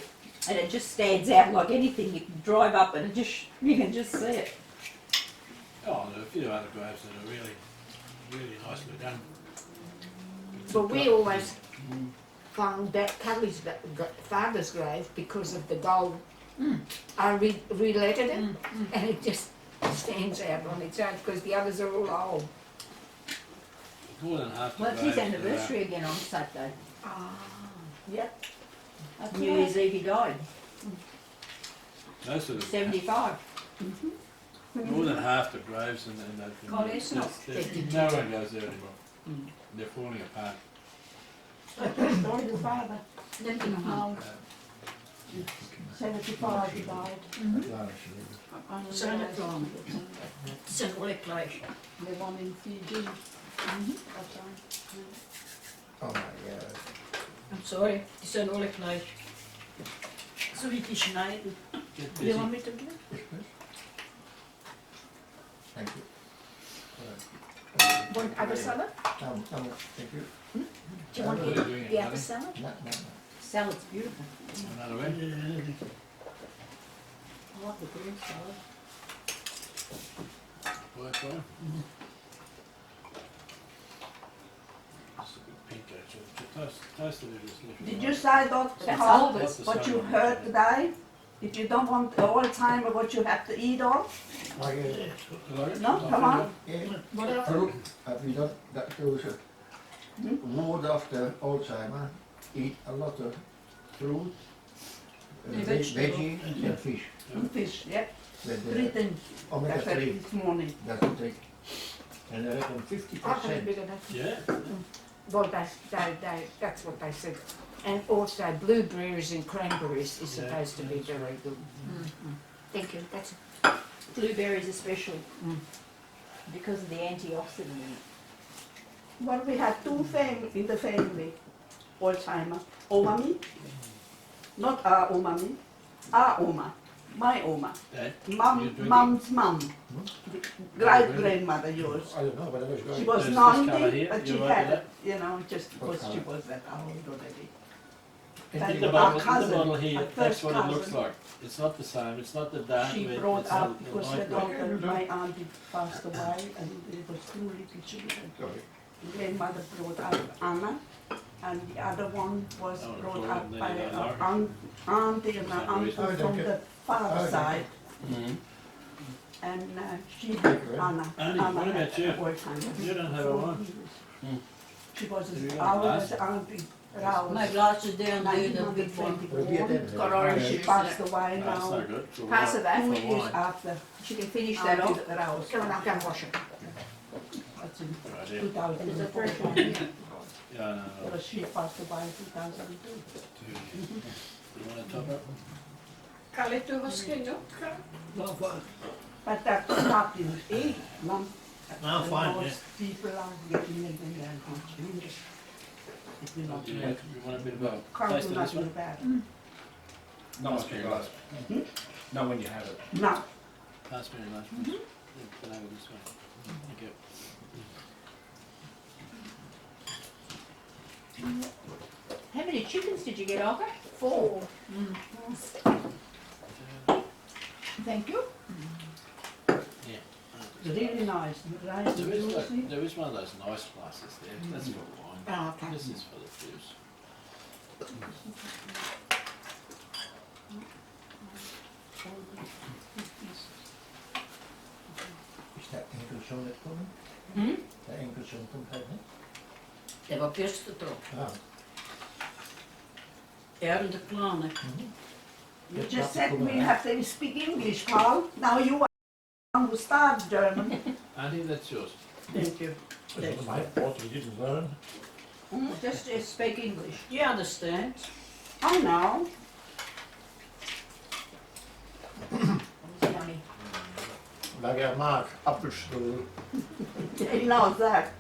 and it just stands out like anything. You can drive up and it just, you can just see it. Oh, there are a few other graves that are really, really nicely done. But we always found that Kelly's father's grave because of the gold. I related it, and it just stands out on its own because the others are all old. More than half the Well, it's his graves are, anniversary again on Saturday. Ah. Yep. That's New right. Year's Eve he died, most of the 75. more than half the graves in that. God, it's not No one goes there anymore. They're falling apart. Story the father. Mm. 75 he died. Santa Claus. Sen olekleis. The one in Fiji. That time. Oh my god. I'm sorry. Die zijn olekleis. So wie die schneiden. Get You busy. want me to do it? Thank you. Want other salad? Thank you. Do you want What are you doing, the other honey? salad? No. Salad's beautiful. Another way? I want the green salad. Work well? It's a bit pink actually. Toast it is literally. Did you say that That's how, all That's the what you salad. heard today? If you don't want all the time what you have to eat all? Oh yeah. No, come on. Yeah. What else? Fruit. Have you done that too? Ward after Alzheimer. Eat a lot of fruit, veggies and fish. And fish, yep. With 3 things. omega That's it 3. this morning. That's the trick. And I reckon I can 50%. bigger than Yeah. Well, that's what they said. And also blueberries and cranberries is Yeah, supposed to be that's very good. Thank you. That's Blueberries especially, because of the antioxidant in it. Well, we had two in the family, Alzheimer. Omami, not our Omami, our Oma, my Oma. Dad, you drink Mum's mum, great grandmother yours. I don't know, but it was great. She was There's this colour 90, here, but she you right had with it, you know, just because she was that old already. in That's the our bottle, cousin, in the bottle here, our that's first what it looks cousin. like. It's not the same, it's not the dark She red, brought it's up, the because light the red. daughter, my auntie passed away, and it was two little children. Sorry. Grandmother brought up Anna, and the other one was Oh, brought well, up then by you an don't auntie and an Not uncle really. Oh, from okay. the father's Okay. side, Mm-hmm. and she Thank had you, eh? Anna. Annie, Anna what about had you? Alzheimer's. You don't have a 4 one. years. She was Have you as got old glasses? as Auntie Rose. My glasses down there, the big one. 1924. We'll be at them. Got orange She shoes. passed away No, it's now, no good. For Pass what? of that. 2 For years wine. after She can finish that off. Auntie Rose. Go on, I'll go and wash it. That's in Right here. 2004. There's a fresh one here. Yeah, no, no. Well, she passed away in 2002. You wanna top up? Kalle, du har skrivit upp. But that stopped in 8 months. No, fine, yeah. Most people are getting it in their country. It will not You work. want a bit of a Can't taste do of this nothing one? about it. Not much you guys. Not when you have it. No. Pass me a nice one. Yeah, can I have this one? Thank you. How many chickens did you get, Olga? 4. Thank you. Really nice. Nice and There is, juicy. there is one of those nice glasses there. That's for wine. Oh, okay. This is for the juice. Is dat enkelzoon net komen? Hm? De enkelzoon komt uit, hè? Det var pystetrock. Ah. Även de planer. You just said we have to speak English, Carl. Now you are who start German. Auntie, that's yours. Thank you. It's not my fault you didn't learn. Just speak English. You understand? I know. Yummy. Like a mark, appelstoel. He knows that.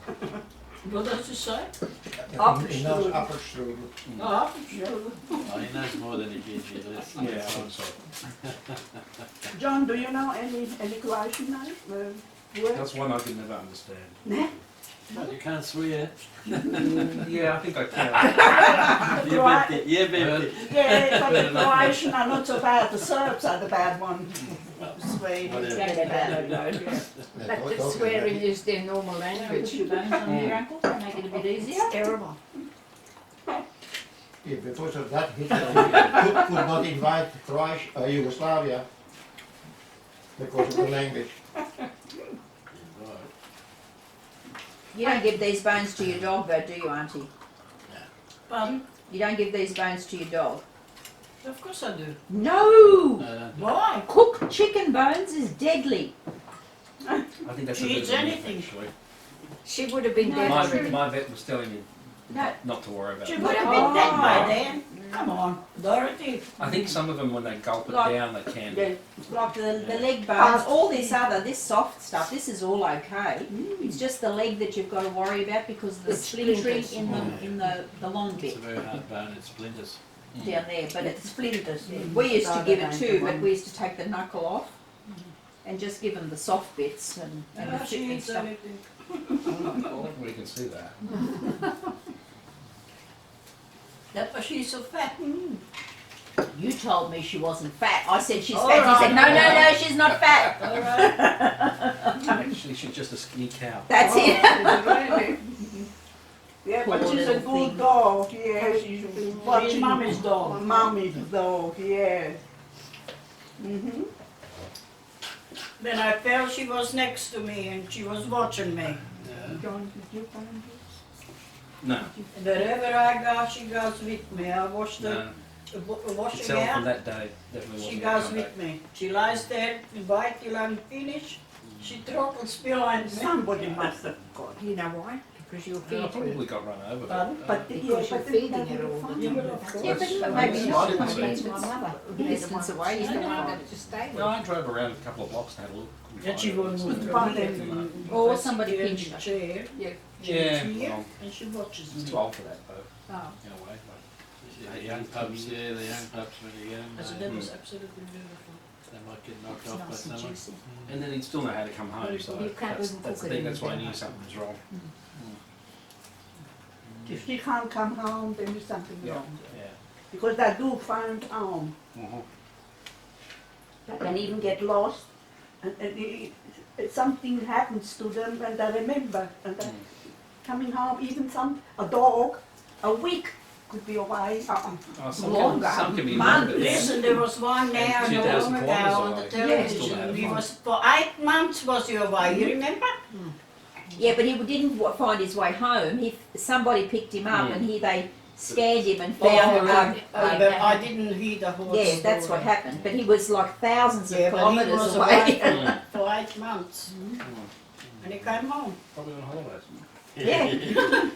What does it say? He knows appelstoel. Ja, Oh, he knows more than he gives you. That's, Yeah, that's I all. think so. John, do you know any Croatian name? Word? That's one I could never understand. Nah. Well, you can't swear. Yeah, I think I can. You bet it. You bet it. Yeah, but the Croatian are not so bad. The Serbs are the bad ones. Sweden. Whatever. Go to bad road. But the swearing is their normal Put language. your bones on your ankle, make it a bit easier. It's terrible. Yeah, because of that, Hitler could not invite Croatia, Yugoslavia because of the language. Right. You don't give these bones to your dog though, do you, Auntie? pardon? You don't give these bones to your dog? Of course I do. No! No, don't do Why? Cooked chicken bones is deadly. I think that's a She bit eats of a myth, anything. actually. She would have been No, dead My, already. my vet was telling me No. not to worry about She it. would have been dead by then. Come on, Dorothy. I think some of them, when they gulp it Like- down, they can. Yeah. Like the leg bones, all this soft stuff, this is all okay. It's just the leg that you've got to worry about because of the The splintering splinters. in the long It's bit a very hard bone, it splinters. down there, but it's splinters. Mm. We used to So give they it don't too, go but on. we used to take the knuckle off and just give them the soft bits and the Yeah, thick she and eats stuff. anything. We can see that. That's why she's so fat. You told me she wasn't fat. I said she's All fat. You said, right. no, she's not fat. All right. Actually, she's just a skinny cow. That's Oh, it. really? Yeah, Poor but she's a little good thing. dog. Yeah, she's watching Mommy's dog. Mommy's dog. Yeah. Mhm. When I fell, she was next to me and she was watching me. Yeah. John, did you find this? No, And wherever I go, she goes with me. I wash the no. washing Tell from out. that day, definitely She wasn't goes coming with back. me. She lies there and bite till I'm finished. She throttles behind me. Somebody must have got. You know why? Because you're I feeding. probably got run over. Pardon? But Because yeah, you're but feeding that it will all fine. the time. Yeah, of course. Yeah, but That's- maybe that's not. what I didn't Maybe see. it's my mother. Distance Distance away, he's the Yeah. one that to stay with. No, I drove around a couple of blocks and had a look. Couldn't And she find it. won't move But her then- head. Or I somebody sit her in pinched the her. chair. Yeah. Yeah, She's here, well, and she watches it's me. too old for that though, Oh. in a way. Yeah, the young pups, yeah, the young pups when you get I said, them, that was absolutely beautiful. they might get knocked It's off by nice and someone. juicy. And then he'd still know how to come home, so You can't that's, even that's cook the it thing, in that's why I the knew house. something was wrong. If she can't come home, then there's something Yeah. wrong. Yeah. Because they do find home. They can even get lost. And something happens to them and they remember. And they're coming home, even a dog, a week could be away. Oh, Longer. some can be Months. longer. Listen, there was one now And not 2,000 long ago kilometres on the away. television. Yeah. We was for 8 months was you away. You remember? Yeah, but he didn't find his way home. Somebody picked him up and they scanned him and found him. But I didn't hear the whole Yeah, that's story. what happened. But he was like thousands of Yeah, but he kilometres was away. away for 8 months. And he came home. Probably on holidays. Yeah,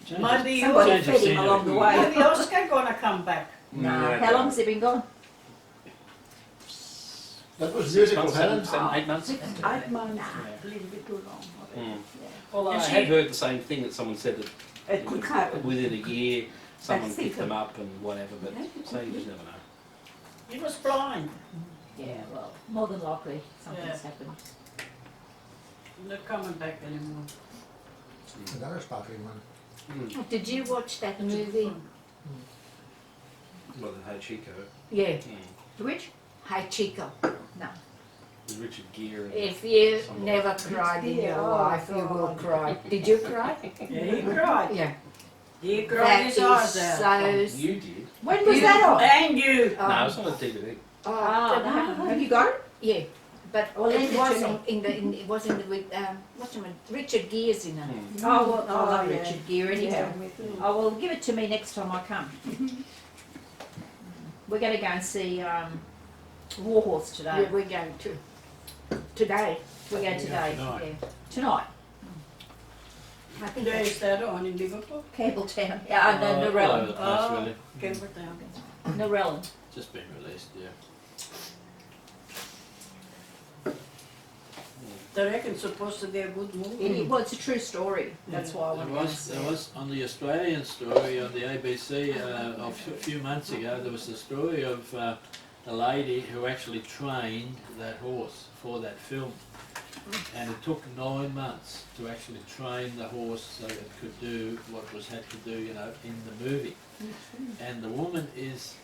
Change Maybe you, somebody Change of fed him along the way. maybe Oscar gonna come back. No, how long's he been gone? That was 6 musical, months, Helen. 8 months. 8 months, a little bit too long. Mm. Yeah. Although I And had she- heard the same thing, that someone said that It could happen. within a year someone That's picked it. them up and whatever, but Yeah, it so you could just be. never know. He was blind. Yeah, well, more than likely something's Yeah. happened. Not coming back anymore. Another sparkling one. Mm. Did you watch that movie? Well, then Hey Chico. Yeah. Which? Hi Chico. No. With Richard Gere and If you Someone. never cried in your Oh, life, you will cry. Did you cry? Yeah, he cried. Yeah. He cried That his is eyes out. so. you did. When was that on? And you. No, it was on a DVD. Oh, no. Have you got it? Yeah, but Well, lend it it to wasn't it wasn't with what's the name? Richard Gere's in it. Mm. Oh, well, I Oh, love yeah. Richard Gere anyhow. Yeah, me too. Oh, well, give it to me next time I come. We're going to go and see Warhorse today. Yeah, we're going to today. We're going today. tonight. Yeah. Tonight. I think There that's is that on in Liverpool. Campbelltown. Yeah, all over Narellan. the place, Oh. really. Campbelltown. Narellan. Just been released, yeah. They reckon it's supposed to be a good movie. Well, it's a true story. That's why I There want to was, see there it. was on the Australian story on the ABC a few months ago. There was the story of a lady who actually trained that horse for that film, and it took 9 months to actually train the horse so it could do what was had to do, you know, in the movie. And the woman is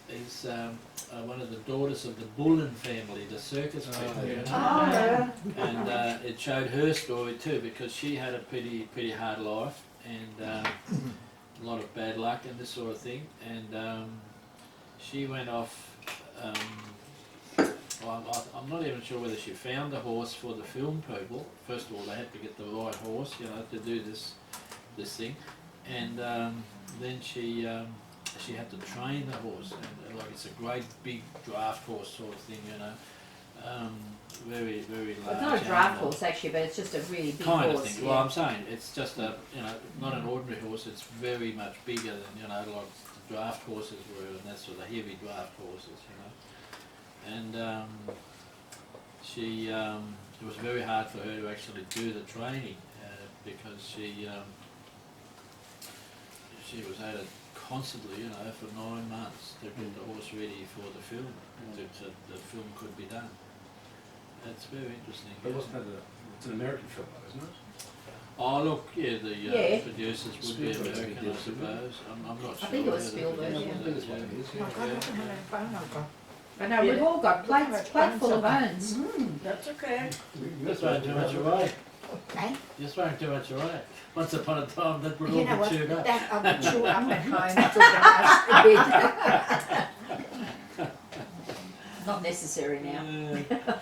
one of the daughters of the Bullen family, the circus people, you know. Oh, yeah. And it showed her story too, because she had a pretty hard life and a lot of bad luck and this sort of thing. And she went off. Well, I'm not even sure whether she found the horse for the film people. First of all, they had to get the right horse, you know, to do this thing, and then she had to train the horse, and like it's a great big draft horse sort of thing, you know, very large. It's not a draft animal. horse actually, but it's just a really big Kind horse. of thing. Yeah. Well, I'm saying it's just a, you know, not an ordinary horse. It's very much bigger than, you know, like the draft horses were, and that's sort of the heavy draft horses, you know. And it was very hard for her to actually do the training because she was at it constantly, you know, for 9 months to get the horse ready for the film, so the film could be done. That's very interesting. But wasn't that it's an American film though, isn't it? Oh, look, yeah, the Yeah. producers would be Spielberg American, I did it, suppose. I'm not sure. I think it was whether the Spielberg, producers yeah. I think it's what it is, yeah. I know, we've all got plates full of bones. That's okay. You're throwing too much away. Eh? You're throwing too much away. Once upon a time, that would You all know be what? chewed up. That I would chew up at home to a bit. Not necessary now. Yeah.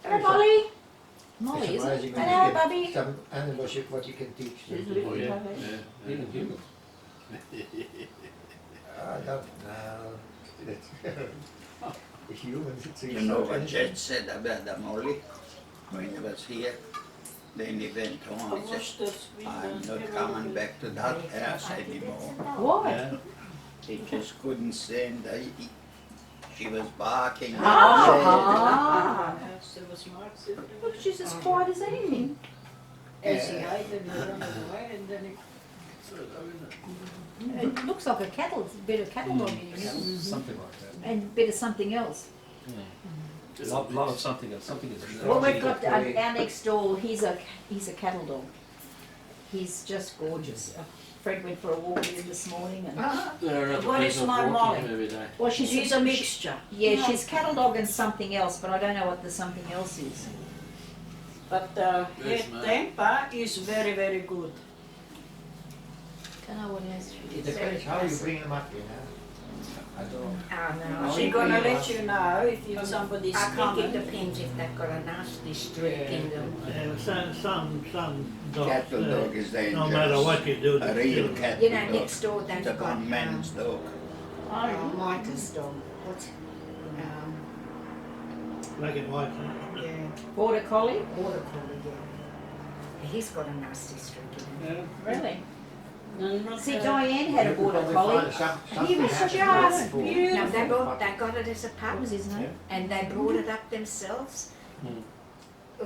Hello, Molly. Molly, It's isn't it? amazing when Hello, you get Bubby. some animals, what you can teach them. She's little, Oh, yeah, Bubby. yeah, Even humans. I don't know. The humans, it's You know what Jed said about the Molly when he was here? Then he went I home. He watched said, this with I'm the not coming back to that house anymore. Why? Yeah. He just couldn't stand it. She was barking. Ah. house. There was marks in Look, there. she's as quiet as anything. And she hid and he ran away and then he It looks like a cattle, a bit of cattle dog in here. Something like that. And a bit of something else. A lot of something else. Something is. Well, we've got our next door. He's a cattle dog. He's just gorgeous. Fred went for a walk with him this morning, and There are other What is people my walking Molly? every day. well, she's a mixture. Yeah, she's cattle dog and something else, but I don't know what the something else is. But her Yes, ma'am. temper is very, very good. Don't know what else. It depends how you bring them up, you know. I don't. No, She's gonna let you know if you, somebody's I think it coming. depends if they've got a nasty streak in them. Some dogs, Cattle dog is dangerous. no matter what you do, A they real still- cattle You know, dog. next door they've It's a got man's dog. Midas dog. What's black and white. yeah, Border collie? border collie. Yeah, he's got a nasty streak in him. Really? No, not See, her. Diane had a border Probably collie. find some- He was something just happens before. beautiful. Now they got it as a What pup, was his name? and they brought it up themselves. Hmm.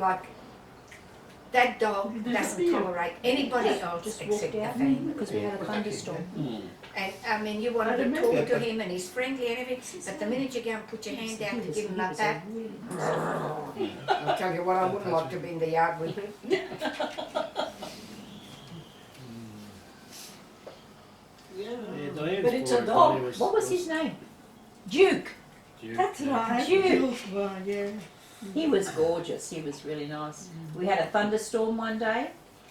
Like that dog doesn't tolerate anybody else Just except walked the out family. because we had a thunderstorm. And I mean, you wanted to Yeah, talk to but- him, and he's friendly and everything. But the minute you go and put your hand out to give him a pat, I'll tell you what, I wouldn't like to be in the yard with him. Yeah. Yeah, Diane's But it's a border dog. collie What was his name? Duke. Duke, That's yeah. right. Duke. Right, yeah. He was gorgeous. He was really nice. We had a thunderstorm one day,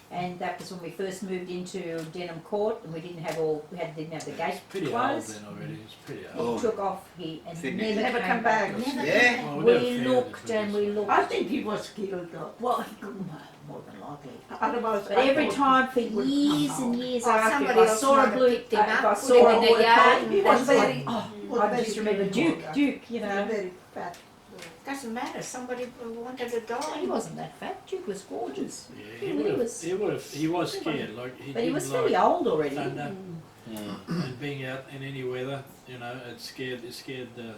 and that was when we first moved into Denham Court, and we didn't have the gate Pretty old closed. then already. It's pretty old. Oh, He took off. He and Finished. Never come back. yeah. Well, We never found looked it, and we looked. I think he was killed though. Well, more than likely. Otherwise, But every time for would years come and out. years Oh, after, if somebody I else saw might a have blue, picked him if up, I put saw him a in the border yard, collie, he was that's like, very, oh, I just remember Duke, you know. very fat. Doesn't matter. Somebody wanted a dog. He wasn't that fat. Duke was gorgeous. Yeah, He was- he was scared. Like he But he didn't was like very old already. thunder and being out in any weather. You know, it scared the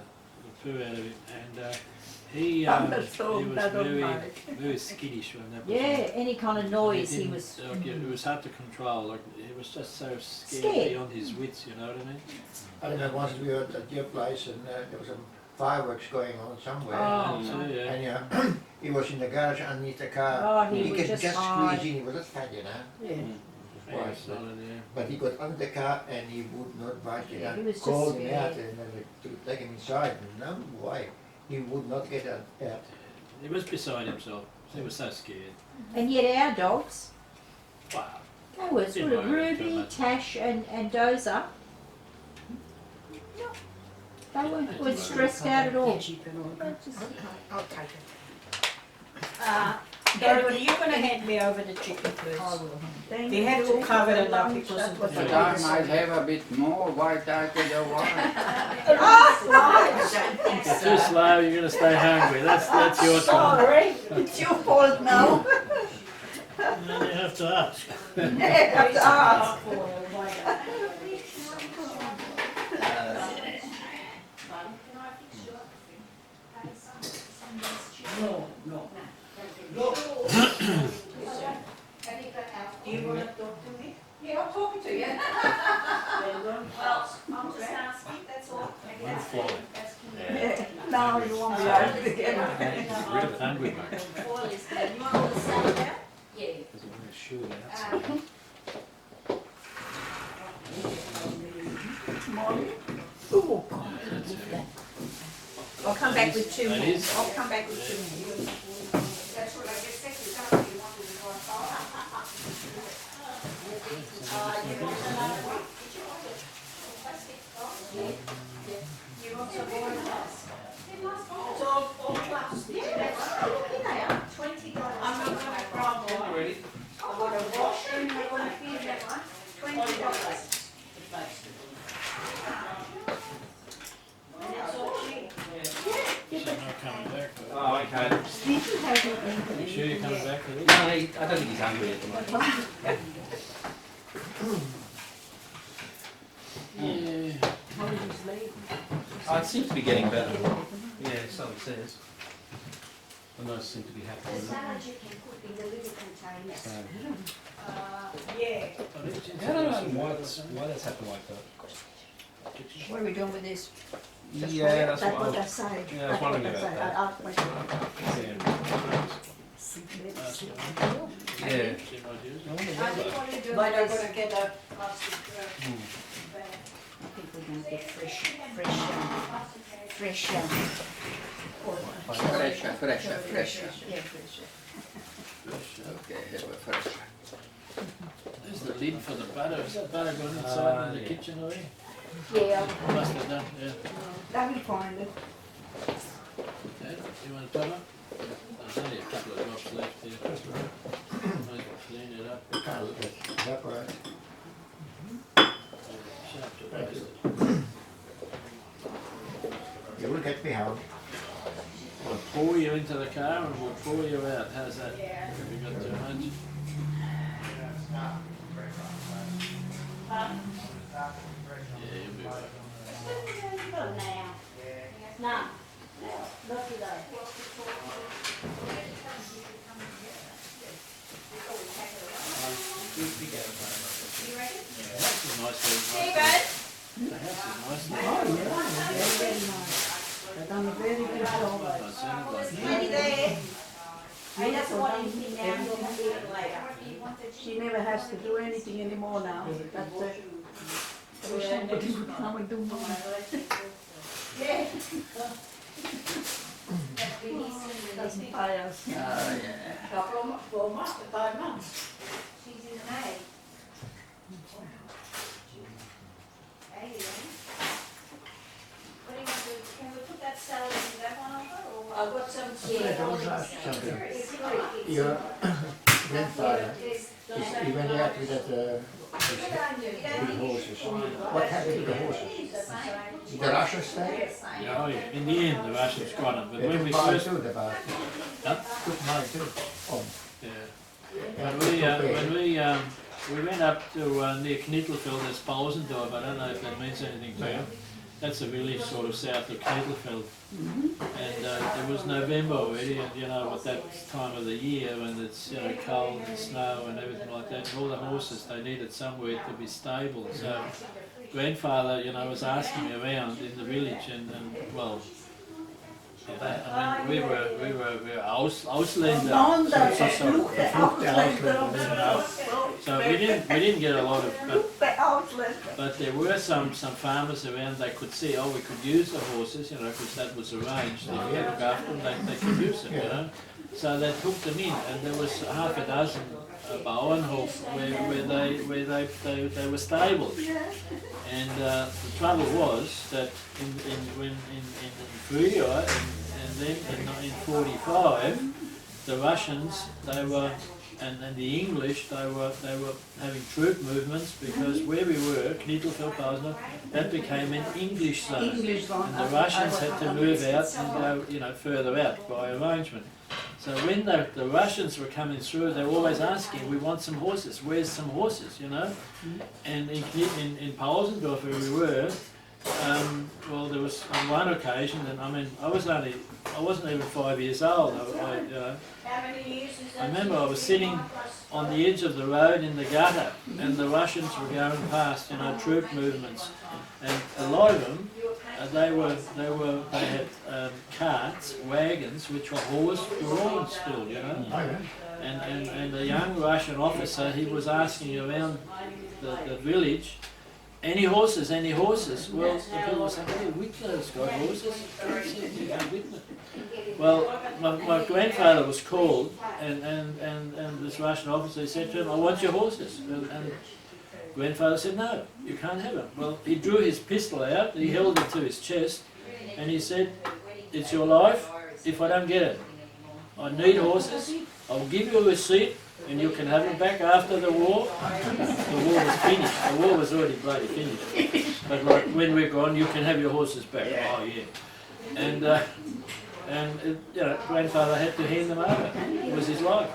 poo out of him. And he Thunderstorm was doesn't very like. very skittish when that was Yeah, on. any kind of And noise, he didn't- was. like, it was hard to control. Like he was just so scared, Scared. beyond his wits. You know what I mean? I don't know, once we were at your place and there was some fireworks going on somewhere. Oh. So, yeah. And yeah, he was in the garage underneath the car. Oh, he He was could just just hard. squeeze in, he was just fat, you know. Yeah. He was solid, yeah. But he got under the car and he would not budge, you Yeah, know. he was just Called him out scared. and then to take him inside. No way. He would not get out. He was beside himself. He was so scared. And yet our dogs, Wow. they were sort of Didn't worry too Ruby, much. Tash and Dozer. They weren't stressed out at all. I'll take it. Dorothy, you're gonna hand me over the chicken I first. will. Thank We have you. to cover it up Lunch, because that of was the But a I nice- might have a bit more. Why take it away? It's too slow. You're gonna stay hungry. That's your time. Sorry, it's your fault now. And then you have to ask. Have to ask. No, no. Do you wanna talk to me? Yeah, I'm talking to you. Well, I'm just asking, that's all. One fly. Yeah, now you won't be able to get Get rid of hungry, mate. Oil is good. You want all the salad out? Yeah. Because I'm gonna shoot it outside. Molly. Oh, God. I'll come back with two more. That is- I'll come back with two more. That's what I just said. You don't really want to go outside. You want another one? Did you want it? Plastic box? Yeah. You want some more of this? it's all plastic. Yeah, $20. I'm not gonna grab one. Ready? I'm gonna wash them, I'm gonna feed them one. $20. And it's all cheap. So I'm not coming back. But Oh, okay. Did you have You sure you're coming back to this? No, I don't think he's hungry at the moment. Yeah. How is his leg? Oh, it seems to be getting better. Yeah, so it says. The nurse seems to be happy The with it. salad you can put in the little containers. So, Yeah. I don't know why that's happened like that. What are we doing with this? Yeah, that's what I was. I say. Yeah, I was wondering about I that. asked myself. Yeah. Yeah. But I'm gonna get a plastic Hmm. bag. I think we're going to get fresh. Fresher. Yeah, fresh. Okay, have a fresh. There's the lid for the butter. Is that butter gone inside in the Yeah. kitchen already? Yeah, Must have done, yeah. That will find it. Dad, you want a butter? There's only a couple of drops left here. Might as well clean it up. You can't let it evaporate. Sharp to roast it. You will get me home. We'll pour you into the car and we'll pour you out. How's that? Have we got too much? Yeah, you'll be right. The house is nicely. The house is nicely. Oh, yeah, very nice. They've done a very good job. It sounded like She never has to do anything anymore now. That's it. I wish somebody would come and do mine. Doesn't pay us. Oh, yeah. For 5 months. she's in May. What do you want to do? Can we put that salad in that one over or? I've got some. Let me ask you something. It's free. Your grandfather, he went out with that big horses. What happened to the horses? Did the Russians stay? Yeah, oh yeah. In the end, the Russians got it, but They when took we mine first, too, the bar. Huh? Took mine too. Oh. yeah, when we went up to near Knittelfeld, there's Pausendorf. I don't know if that means anything to you. That's a village sort of south of Knittelfeld, and it was November already, and you know what that time of the year when it's cold and snow and everything like that. And all the horses, they needed somewhere to be stable. So grandfather, was asking around in the village, and well, I mean, we were Ausländer. So we didn't get a lot of, but there were some farmers around. They could see, we could use the horses, because that was arranged. If you look after them, they could use them, So they took them in, and there was half a dozen Bauernhof where they were stable. And the trouble was that in Frühjahr and then in 45, the Russians and the English they were having troop movements, because where we were, Knittelfeld, Pausendorf, that became an English zone, and the Russians had to move out and go further out by arrangement. So when the Russians were coming through, they were always asking, "We want some horses. Where's some horses?" And in Pausendorf where we were, well, there was on one occasion, and I wasn't even 5 years old. I remember I was sitting on the edge of the road in the gutter, and the Russians were going past, troop movements, and a lot of them, they had carts, wagons, which were horse-drawn still, And the young Russian officer, he was asking around the village, any horses? Well, the people were saying, "Hey, Wickler's got horses." Well, my grandfather was called, and this Russian officer said to him, "I want your horses." And grandfather said, "No, you can't have them." Well, he drew his pistol out, he held it to his chest, and he said, "It's your life if I don't get it. I need horses, I'll give you a receipt, and you can have them back after the war." The war was finished. The war was already bloody finished. But like when we're gone, you can have your horses back. Oh yeah. and grandfather had to hand them over. It was his life.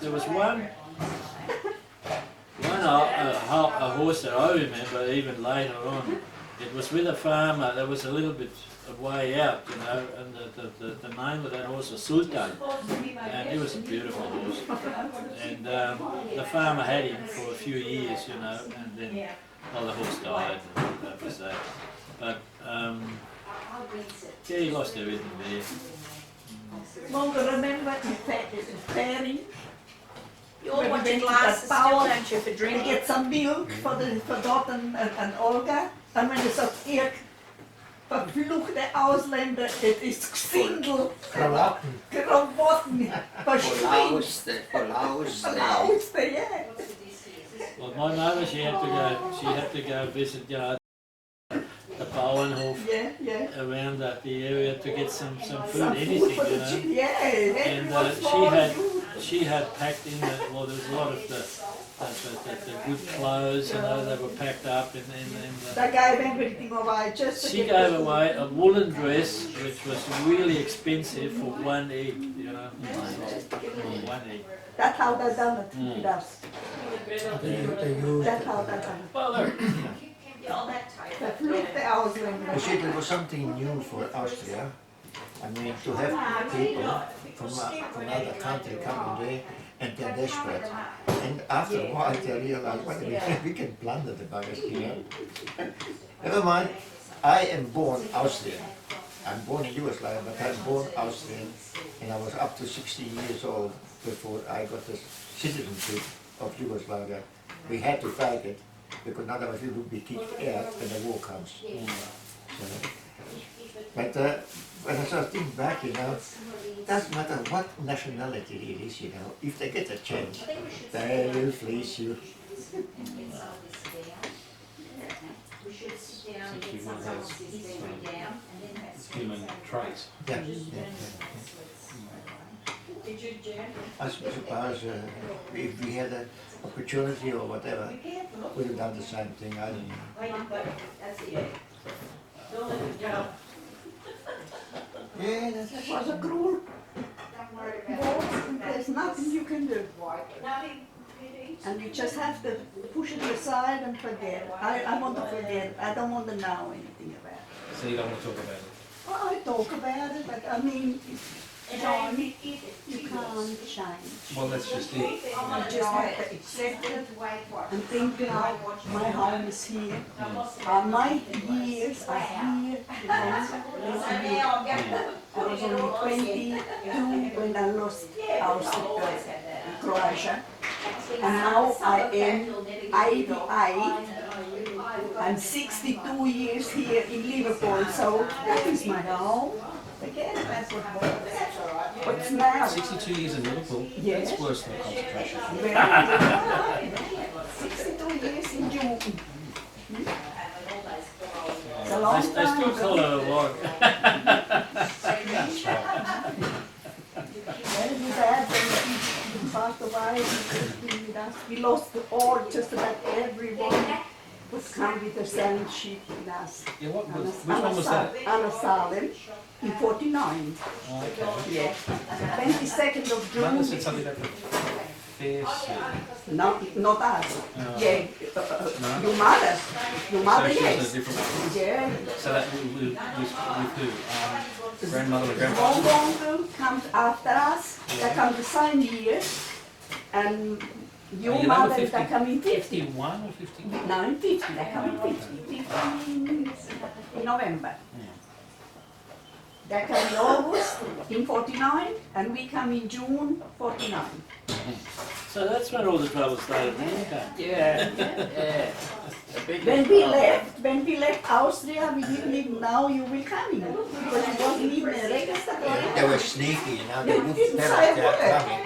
There was one a horse that I remember even later on. It was with a farmer that was a little bit way out, and the name of that horse was Sultan, and he was a beautiful horse. And the farmer had him for a few years, and then the horse died, and that was that. But yeah, he lost everything there. Mulder, remember the ferry? You all When want we your went to glasses that still, town don't you, for We drinking? get some milk for Dot and Olga. Und wenn es auf ihr verfluchte Ausländer, es ist Single, Krawatten. Krawatten, verspringt, Verlauste. yeah. Well, my mother, she had to go visit, the Bauernhof Yeah. around the area to get some food, Some food anything, for the children, yeah. And she had packed in there was a lot of the good clothes, they were packed up in That guy gave everything away just to she get gave the- away a woolen dress which was really expensive for one egg, one egg. That's how they done it with us. They used, That's how they done it. Well, there. Verfluchte Ausländer. you see, there was something new for Austria. I mean, to have people from another country coming there and they're desperate. And after a while they realize, wait a minute, we can plunder the buggers, Never mind, I am born Austrian. I'm born in Yugoslavia, but I'm born Austrian. And I was up to 60 years old before I got the citizenship of Yugoslavia. We had to fight it, because otherwise we would be kicked out when the war comes. But when I start thinking back, doesn't matter what nationality it is, if they get a chance, they will fleece you. Essentially one of those human traits. Yeah. I suppose if we had an opportunity or whatever, we would have done the same thing. I don't know. Yeah, that's It was a cruel war, and there's nothing you can do. And you just have to push it aside and forget. I want to forget. I don't want to know anything about it. So you don't want to talk about it? Well, I talk about it, but I mean, John, you can't change. Well, that's just it. You just have to accept it and think, my home is here. My years are here. I was only 22 when I lost Croatia. And now I am 88. I'm 62 years here in Liverpool, so that is my home. Again, that's what's now. 62 years in Liverpool, Yes. that's worse than a concentration camp. Very good. 62 years in June. It's a long They time still call ago. her a log. Very bad when he passed away. He was with us. We lost just about everyone who come with the same ship with us. Yeah, which one was that? Anna Salem in 49. Oh, okay. Yeah. 22nd of Mother said June. something about the fair sea. No, not us. No. Yeah, No? your mother. Your mother, So she was yes. a different one. Yeah. So that with who? Grandmother and grandfather? Bongo comes after us. They come the same year. And your Are you mother, over they come in 50. 51 or 50? No, in 50. They come in 50. 50 in November. They come in August in 49, and we come in June 49. So that's when all the trouble started. Okay. Yeah, yeah. The biggest When we left Austria, we didn't even know you were coming because it wasn't even a register. They were sneaky, They they wouldn't didn't tell say us a they're word. coming.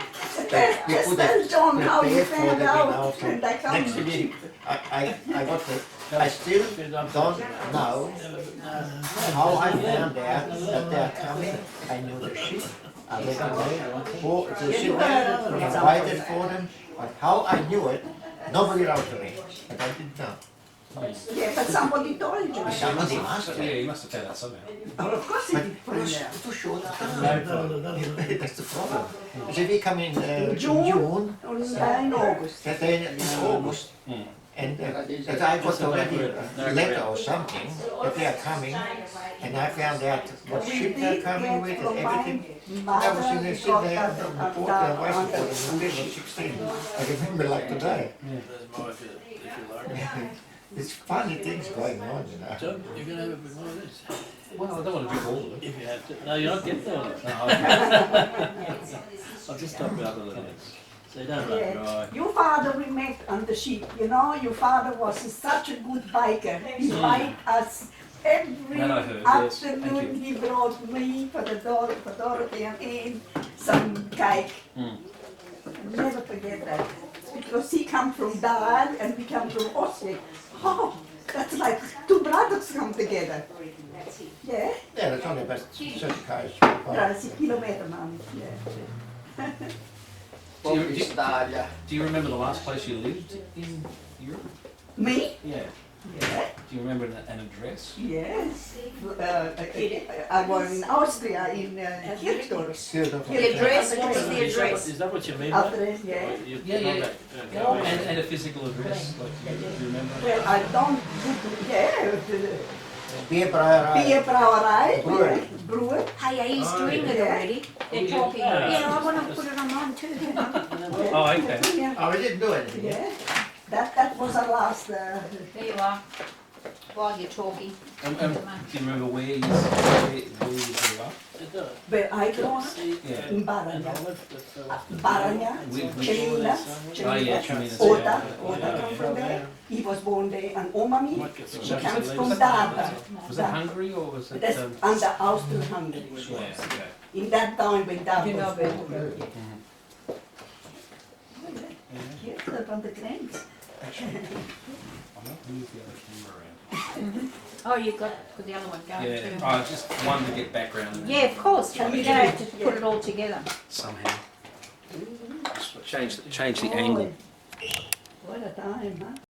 We Just could tell have John how you prepared for found them out, now. and they come. Next week, I got the, I still don't know how I found out that they're coming. I knew the ship, I was away, or the ship invited for them, but how I knew it, nobody wrote to me, but I didn't know. Yeah, but somebody told you. Somebody must Yeah, have. you must have found out somehow. Oh, of course he But did it find was out. too short a No, time. that's That's the problem. So we come in June? June, Or in August. that then in August, Mm. and that I got already a letter or something that they are coming, and I found out what We ship they're did coming get with from and everything. my I was in mother, the we city got there, that the on port, that the vice on port, the in November 16. I remember like today. It's funny things going on, you know. John, you're going to have a bit more of this. Well, I don't want to drink all of it. If you have to. No, you're not getting all of it. No, okay. I'll just top it up a little bit. So you don't Yeah. run dry. Your father we met on the ship, you know, your father was such a good biker. He biked us every That I heard, yes. Thank afternoon. He brought me for Dorothy and Anne some cake. Mm. I'll never forget that. Because he come from Dad and we come from Osweg. Oh, that's like two brothers come together. Yeah, Yeah, that's only about 30 cars. that's a kilometer man. Yeah. Do you remember the last place you lived in Europe? Me? Yeah. Yeah. Do you remember an address? Yes. I was in Austria in Kirchdorf. The address, what was the address? Is that what you mean by it? Address, yeah. And a physical address, like do you remember? Well, I don't, yeah, Bierbrouwerij. Bierbrouwerij, Brewer. yeah, brewer. Hey, he's doing it already. They're talking. Yeah. Yeah, I want to put it on mine too. Oh, okay. Yeah, Oh, we didn't do anything. yeah. That was our last, There you are. While you're talking. Do you remember where you grew up? where I grew up, Yeah. in Baranja. With Baranja, Chelina, Oh, yeah, Chelina, Chelina. Ota, Ota come from there. He was born there, and Omami, she comes from Dada. Was that Hungary or was it? That's under Austro-Hungary. Yeah, okay. In that time when Dad was born. Hier, van de grens. I'm not going to move the other camera around. Oh, you've got the other one going Yeah, too. I just wanted to get background and Yeah, of course. You're going to have to put it all together. somehow. Just change the angle. What a time, huh?